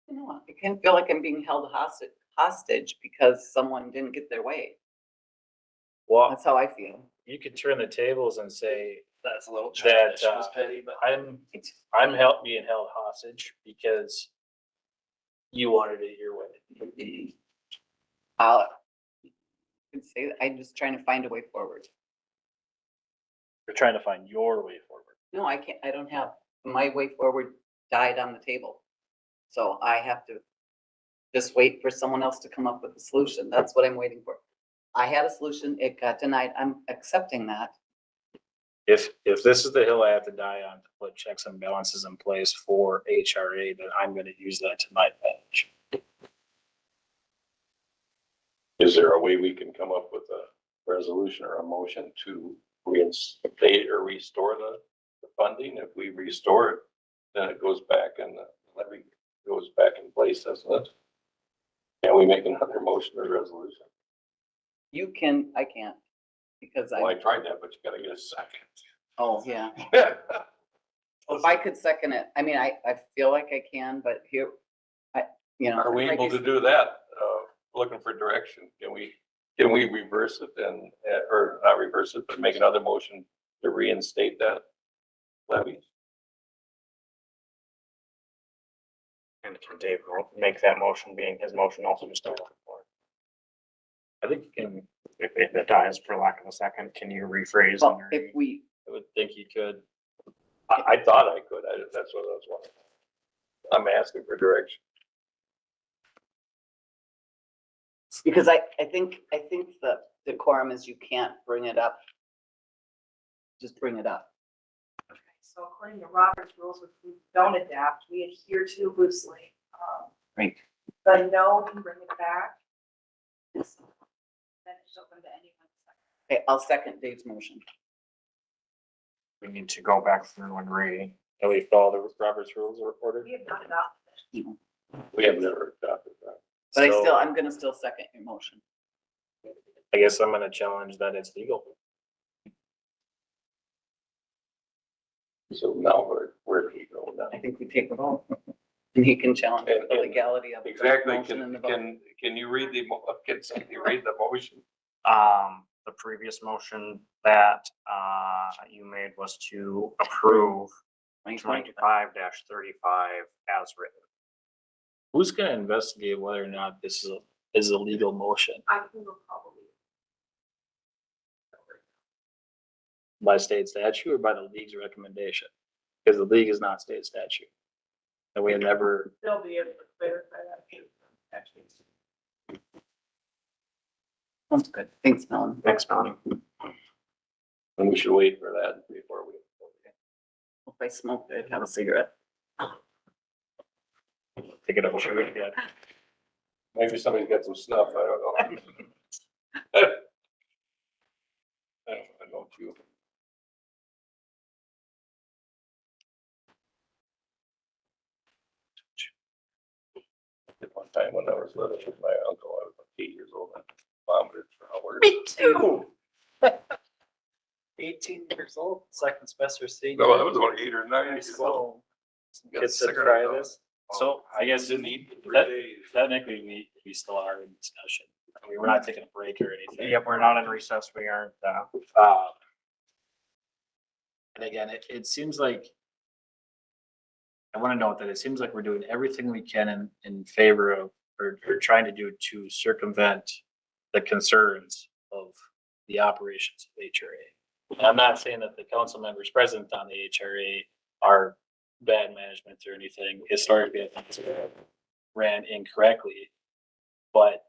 You know what? I can't feel like I'm being held hostage because someone didn't get their way. Well, That's how I feel. you could turn the tables and say That's a little that, childish, Miss Petty, but I'm being held hostage because you wanted it your way. I could say that I'm just trying to find a way forward. you're trying to find your way forward. No, I can't, I don't have, my way forward died on the table. So I have to just wait for someone else to come up with a solution. That's what I'm waiting for. I had a solution, it got denied. I'm accepting that. If this is the hill I have to die on to put checks and balances in place for HRA, then I'm gonna use that to my advantage. Is there a way we can come up with a resolution or a motion to reinstate or restore the funding? If we restore it, then it goes back and the levy goes back in place, doesn't it? Can we make another motion or resolution? You can, I can't, because Well, I I, tried that, but you gotta get a second. oh, yeah. If I could second it, I mean, I feel like I can, but here, you know. Are we like able I to said- do that? Looking for direction. Can we reverse it and, or not reverse it, but make another motion to reinstate that levy? And can Dave make that motion being his motion also just? I think you can, If it dies for lack of a second, can you rephrase? Well, under- if we, I would think you could. I thought I could. That's what I was wondering. I'm asking for direction. because I think the decorum is you can't bring it up. Just bring it up. Okay, so according to Robert's rules, which we don't adapt, we adhere to loosely. Right. The no can bring it back. Then it's open to anyone. Okay, I'll second Dave's motion. We need to go back through and read. And we follow the Robert's rules of order. We have not adopted it. We have never adopted that. But So, I'm gonna still second your motion. I guess I'm gonna challenge that it's legal. So now where do we go now? I think we take the vote. And he can challenge the And- legality of the Exactly. motion and the vote. Can you read the, can somebody read the motion? The previous motion that, you made was to approve 25-35 as written. Who's gonna investigate whether or not this is a legal motion I think we'll probably. by state statute or by the league's recommendation? Because the league is not state statute. And we have never, They'll be able to clarify that. Actually. Sounds good. Thanks, Melanie. Thanks, Melanie. And we should wait for that before we. If I smoked, I'd have a cigarette. take it up, shoot it again. Maybe somebody's got some snuff, I don't know. I don't you. At one time when I was little with my uncle, I was like 8 years old and vomited for hours. Me too. 18 years old, second semester senior. No, I was only 8 or 9 years old. Got Kids said cigarette try dog. this. So I guess Didn't eat for 3 that- days. technically we still are in discussion. I mean, we're not taking a break or anything. Yep, we're not in recess. We aren't, And again, it seems like, I want to note that it seems like we're doing everything we can in favor of, or trying to do to circumvent the concerns of the operations of HRA. And I'm not saying that the council members present on the HRA are bad management or anything. Historically, I think it's ran incorrectly, but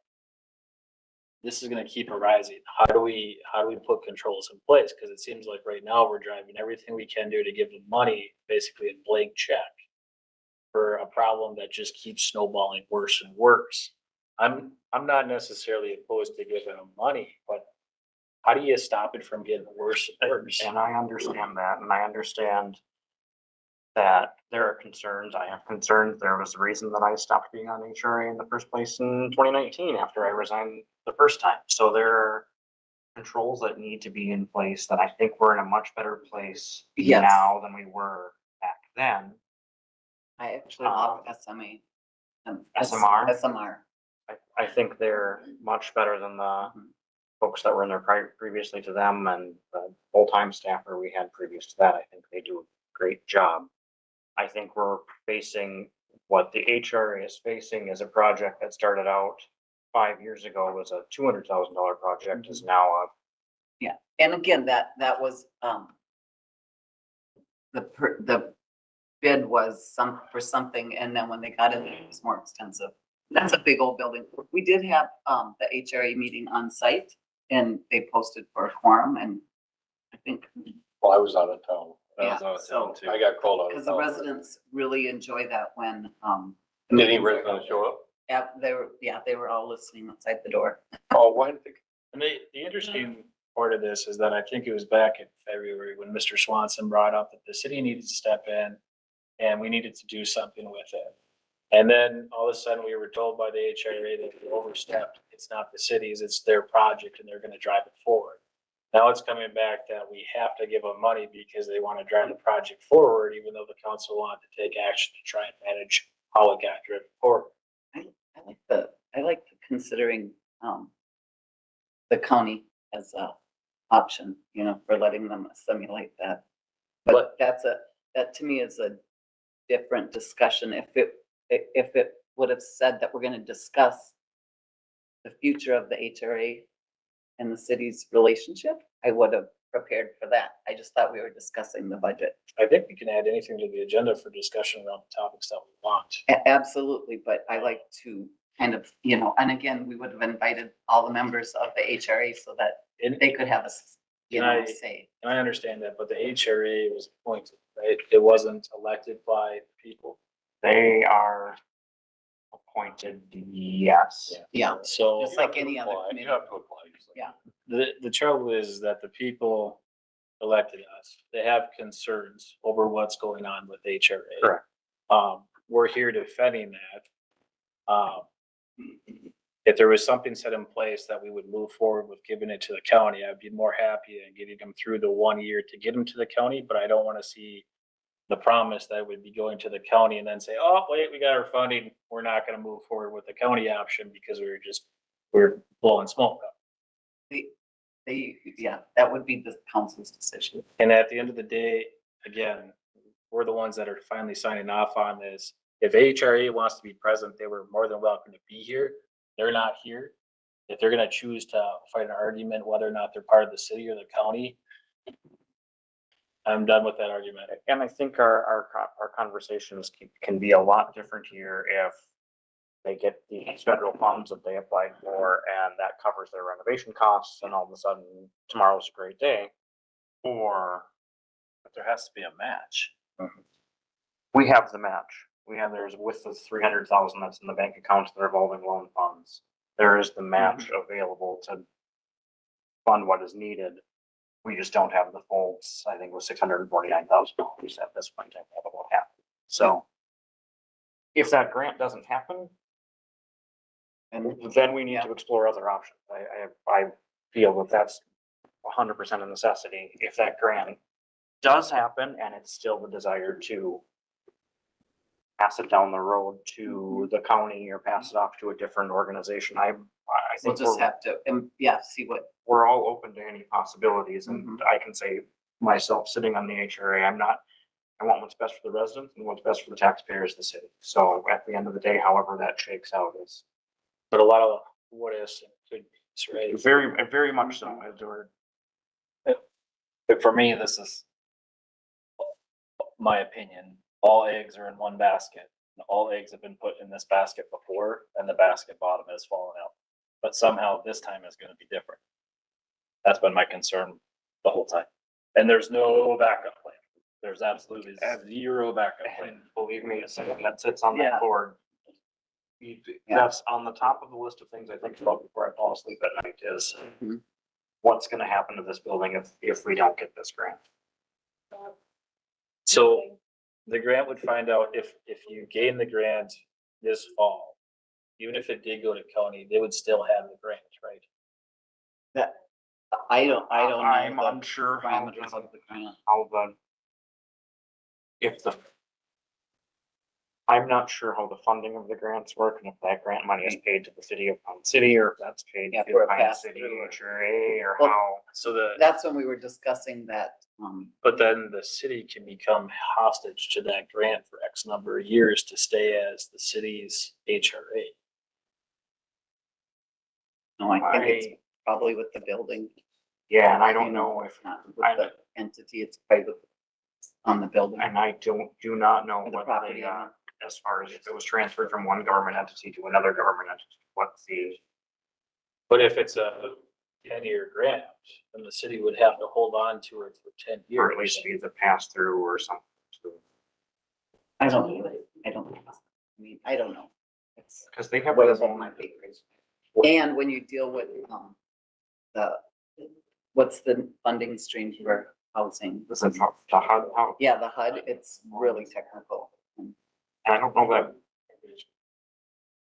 this is gonna keep arising. How do we put controls in place? Cause it seems like right now we're driving everything we can do to give them money, basically in blank check, for a problem that just keeps snowballing worse and worse. I'm not necessarily opposed to giving them money, but how do you stop it from getting worse and worse? and I understand that, and I understand that there are concerns. I have concerns. There was a reason that I stopped being on HRA in the first place in 2019 after I resigned the first time. So there are controls that need to be in place that I think we're in a much better place Yes. now than we were back then. I actually love SMA. SMR? SMR. I think they're much better than the folks that were in there previously to them and the full-time staffer we had previous to that. I think they do a great job. I think we're facing, what the HRA is facing is a project that started out 5 years ago was a $200,000 project, is now a Yeah, and again, that was, the bid was for something, and then when they got in, it was more expensive. That's a big old building. We did have, the HRA meeting on site, and they posted for a quorum, and I think, Well, I was out of town. That yeah, was out of so, town too. I got called out of because the town. residents really enjoy that when, Did any residents show up? yeah, they were all listening outside the door. Oh, why did they? And the interesting part of this is that I think it was back in February when Mr. Swanson brought up that the city needed to step in and we needed to do something with it. And then all of a sudden we were told by the HRA that we overstepped. It's not the city's, it's their project and they're gonna drive it forward. Now it's coming back that we have to give them money because they want to drive the project forward, even though the council wanted to take action to try and manage how it got driven forward. I like considering, the county as a option, you know, for letting them simulate that. But that to me is a different discussion. If it would have said that we're gonna discuss the future of the HRA and the city's relationship, I would have prepared for that. I just thought we were discussing the budget. I think we can add anything to the agenda for discussion around the topics that we want. Absolutely, but I like to kind of, you know, and again, we would have invited all the members of the HRA so that And they could have a, you know, say. I understand that, but the HRA was appointed, right? It wasn't elected by the people. They are appointed, yes. Yeah, So just like any other Apply. committee. You have to apply. Yeah. the trouble is that the people elected us. They have concerns over what's going on with HRA. Correct. We're here defending that. If there was something set in place that we would move forward with giving it to the county, I'd be more happy in getting them through the 1 year to get them to the county, but I don't want to see the promise that would be going to the county and then say, oh, wait, we got our funding. We're not going to move forward with the county option because we're blowing smoke up. Yeah, that would be the council's decision. And at the end of the day, again, we're the ones that are finally signing off on this. If HRA wants to be present, they were more than welcome to be here. They're not here. If they're gonna choose to fight an argument, whether or not they're part of the city or the county, I'm done with that argument. And I think our conversations can be a lot different here if they get the federal funds that they applied for and that covers their renovation costs and all of a sudden tomorrow's a great day. Or But there has to be a match. we have the match. There's with the 300,000 that's in the bank accounts, the revolving loan funds. There is the match available to fund what is needed. We just don't have the full, I think it was $649,000 at this point in time, that will happen. So if that grant doesn't happen, And then we need to explore other options. I feel that that's 100% a necessity. If that grant does happen and it's still the desire to pass it down the road to the county or pass it off to a different organization, I we'll think just have to, see what, we're all open to any possibilities. And I can say myself, sitting on the HRA, I want what's best for the residents and what's best for the taxpayers of the city. So at the end of the day, however that shakes out is But a lot of what ifs and could be, right? very much so. Edward. But for me, this is my opinion. All eggs are in one basket. And all eggs have been put in this basket before and the basket bottom has fallen out. But somehow this time is going to be different. That's been my concern the whole time. And there's no backup plan. There's absolutely zero backup plan. And believe me, as someone that sits on Yeah. that board, that's on the top of the list of things I think about before I fall asleep at night is Mhm. what's gonna happen to this building if we don't get this grant? So the grant would find out if you gain the grant this fall, even if it did go to county, they would still have the grant, right? I don't I'm know the unsure parameters of the grant. I'm not sure how the funding of the grants work and if that grant money is paid to the city of Pine City or if that's paid Yeah, to for a Pine pass City through. HRA or Well, how. So That's when we were discussing that, but then the city can become hostage to that grant for X number of years to stay as the city's HRA. no, I think it's probably with the building. Yeah, and I don't know if Not with I- the entity, it's private. on the building. And I do not know Or the what property, the, I mean. as far as if it was transferred from one government entity to another government entity, what the, But if it's a 10-year grant, then the city would have to hold on to it for 10 years. or at least be the pass through or something. I don't know. I mean, I don't know. It's Because they have way their above own, my pay grade. And when you deal with, the, what's the funding stream for housing? this is the HUD, how, Yeah, the HUD, it's really technical. and I don't know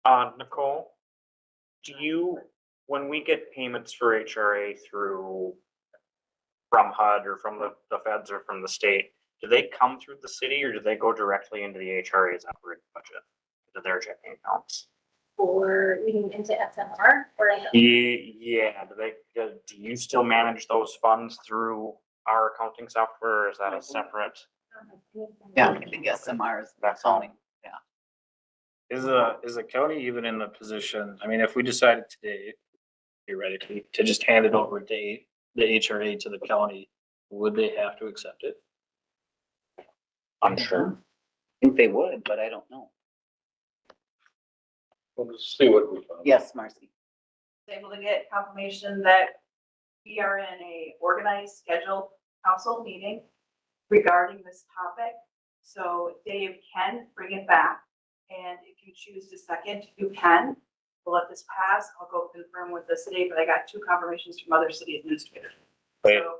that. Nicole, do you, when we get payments for HRA through, from HUD or from the feds or from the state, do they come through the city or do they go directly into the HRA's operating budget, to their checking accounts? Or leading into SMR or. Yeah, do you still manage those funds through our accounting software or is that a separate? Yeah, I think SMR is That's all. zoning. Is a county even in the position, I mean, if we decided today, theoretically, to just hand it over to the HRA to the county, would they have to accept it? Unsure. I think they would, but I don't know. We'll see what we find. Yes, Marcy. Able to get confirmation that we are in a organized, scheduled council meeting regarding this topic. So Dave can bring it back, and if you choose to second, you can. We'll let this pass. I'll go confirm with the city, but I got 2 confirmations from other city administrators. Wait. So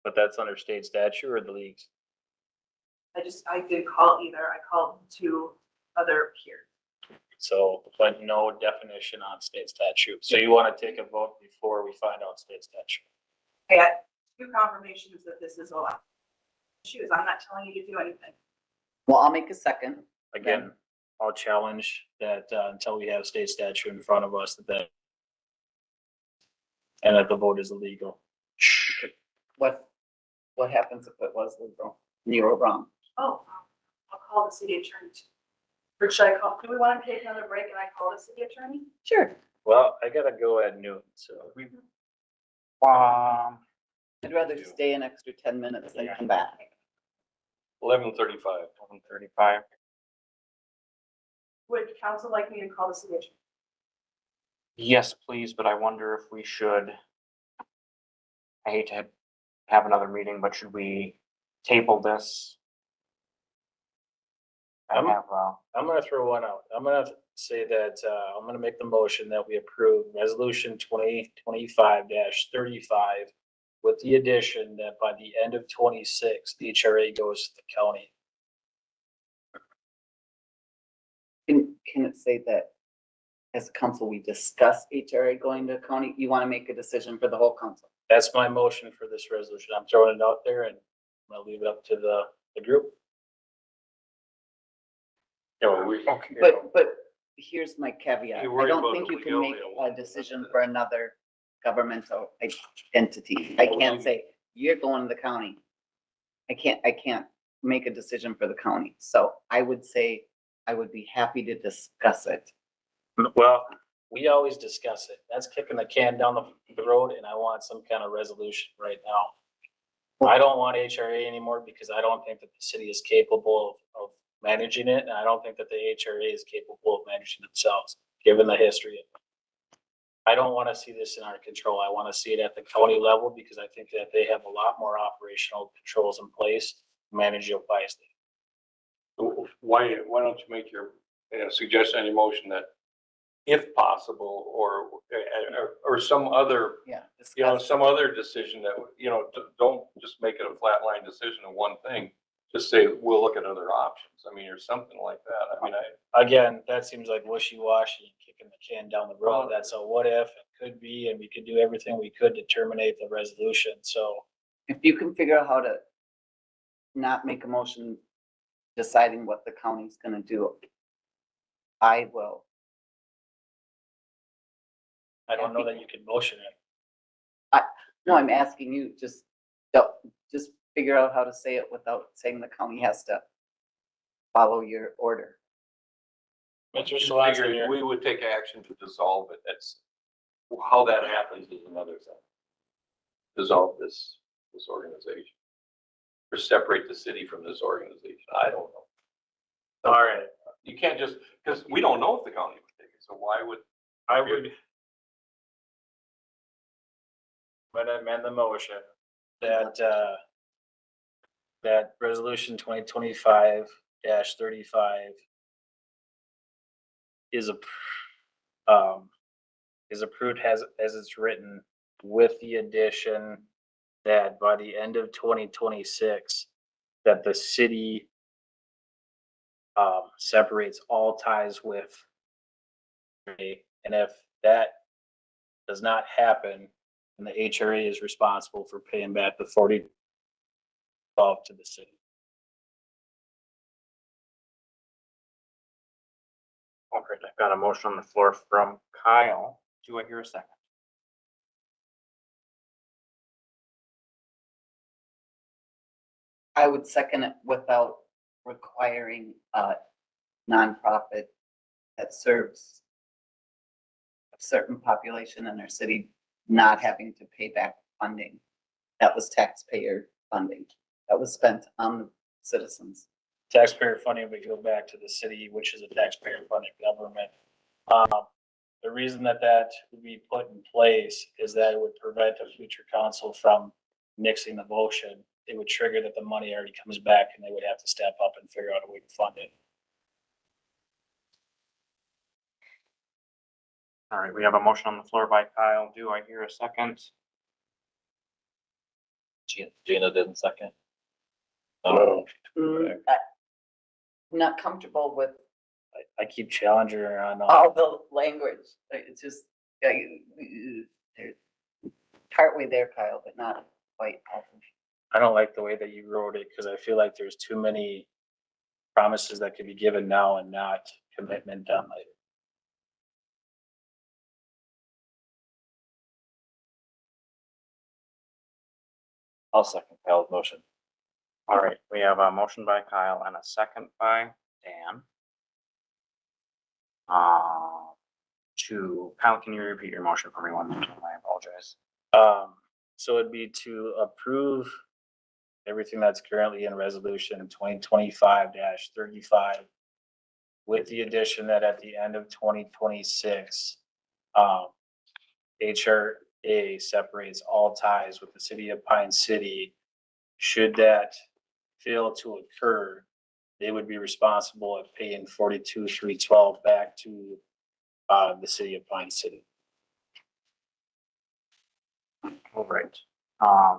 But that's under state statute or the leagues? I didn't call either. I called 2 other peers. So, but no definition on state statute. So you want to take a vote before we find out state statute? I got 2 confirmations that this is allowed. Choose. I'm not telling you to do anything. Well, I'll make a second. Again, I'll challenge that until we have state statute in front of us, that and that the vote is illegal. What happens if it was legal? You were wrong. Oh, I'll call the city attorney. Or should I call, do we want to take another break and I call the city attorney? Sure. Well, I gotta go at noon, so Um, I'd rather stay an extra 10 minutes than come back. 11:35. 11:35. Would council like me to call the city attorney? Yes, please, but I wonder if we should. I hate to have another meeting, but should we table this? I I'm- have, I'm gonna throw one out. I'm gonna say that, I'm gonna make the motion that we approve resolution 2025-35 with the addition that by the end of 26, the HRA goes to the county. Can it say that as a council, we discuss HRA going to county? You want to make a decision for the whole council? That's my motion for this resolution. I'm throwing it out there and I'm gonna leave it up to the group. okay. But here's my caveat. You're I worried don't about think the you can make legality a of it. decision for another governmental entity. I can't say, you're going to the county. I can't make a decision for the county. So I would say I would be happy to discuss it. Well, we always discuss it. That's kicking the can down the road and I want some kind of resolution right now. I don't want HRA anymore because I don't think that the city is capable of managing it. And I don't think that the HRA is capable of managing themselves, given the history. I don't want to see this in our control. I want to see it at the county level because I think that they have a lot more operational controls in place to manage it wisely. Why don't you make your, suggestion on your motion that if possible, or some other, Yeah. some other decision that, don't just make it a flat line decision of one thing. Just say, we'll look at other options. I mean, or something like that. I mean, Again, that seems like wishy-washy, kicking the can down the road. That's a what if, it could be, and we could do everything we could to terminate the resolution. So If you can figure out how to not make a motion deciding what the county's gonna do, I will. I don't know that you can motion it. No, I'm asking you, don't, just figure out how to say it without saying the county has to follow your order. Mr. just Shalatz, figured we would take action to dissolve it. That's, how that happens is another thing. Dissolve this organization. or separate the city from this organization. I don't know. All right, You can't just, because we don't know if the county would take it, so why would? I would. But I amend the motion that, that resolution 2025-35 is is approved as it's written, with the addition that by the end of 2026, that the city separates all ties with. And if that does not happen, then the HRA is responsible for paying back the 40 to the city. All right, I've got a motion on the floor from Kyle. Do I hear a second? I would second it without requiring a nonprofit that serves a certain population in our city not having to pay back funding. That was taxpayer funding that was spent on the citizens. Taxpayer funding would go back to the city, which is a taxpayer funded government. The reason that that would be put in place is that it would prevent a future council from nixing the motion. It would trigger that the money already comes back and they would have to step up and figure out a way to fund it. All right, we have a motion on the floor by Kyle. Do I hear a second? Gina didn't second. No. I'm not comfortable with I keep challenging her on, all the language. It's just, partway there, Kyle, but not quite. I don't like the way that you wrote it because I feel like there's too many promises that could be given now and not commitment done later. I'll second Kyle's motion. All right, we have a motion by Kyle and a second by Dan. Kyle, can you repeat your motion for me one more time? I apologize. So it'd be to approve everything that's currently in resolution 2025-35 with the addition that at the end of 2026, HRA separates all ties with the city of Pine City. Should that fail to occur, they would be responsible at paying 42,312 back to the city of Pine City. All right.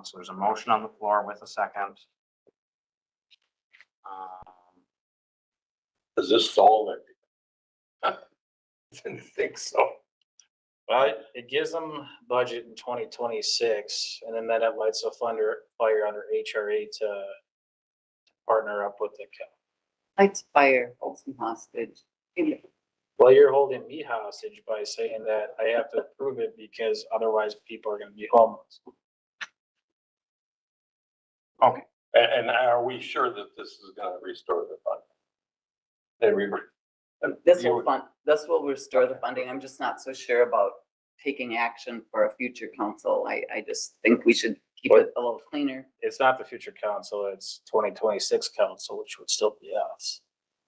So there's a motion on the floor with a second. Does this solve it? I didn't think so. Well, it gives them budget in 2026, and then that lights a fire under HRA to partner up with the county. Lights fire, holds them hostage. Well, you're holding me hostage by saying that I have to approve it because otherwise people are gonna be homeless. Okay, And are we sure that this is gonna restore the fund? That we were. This will restore the funding. I'm just not so sure about taking action for a future council. I just think we should keep it a little cleaner. It's not the future council, it's 2026 council, which would still be us.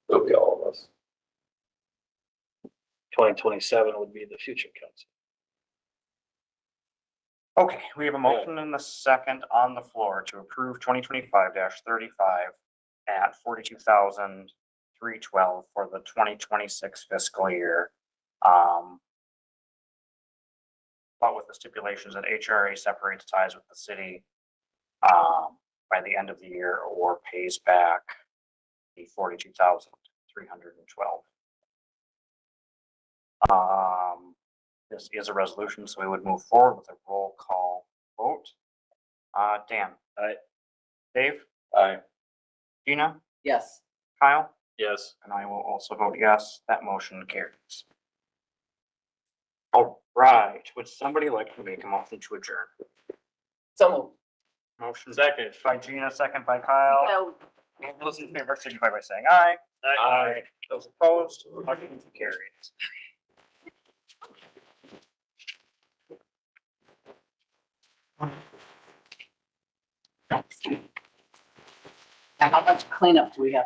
It'll be all of us. 2027 would be the future council. okay, we have a motion and a second on the floor to approve 2025-35 at 42,312 for the 2026 fiscal year. But with the stipulations that HRA separates ties with the city by the end of the year or pays back the 42,312. This is a resolution, so we would move forward with a roll call vote. Dan. Aye. Dave. Aye. Gina. Yes. Kyle. Yes. And I will also vote yes. That motion carries. All right. Would somebody like to make a motion to adjourn? So. Motion second by Gina, second by Kyle. No. All those in favor signify by saying aye. Aye. Those opposed, motion carries. How much cleanup do we have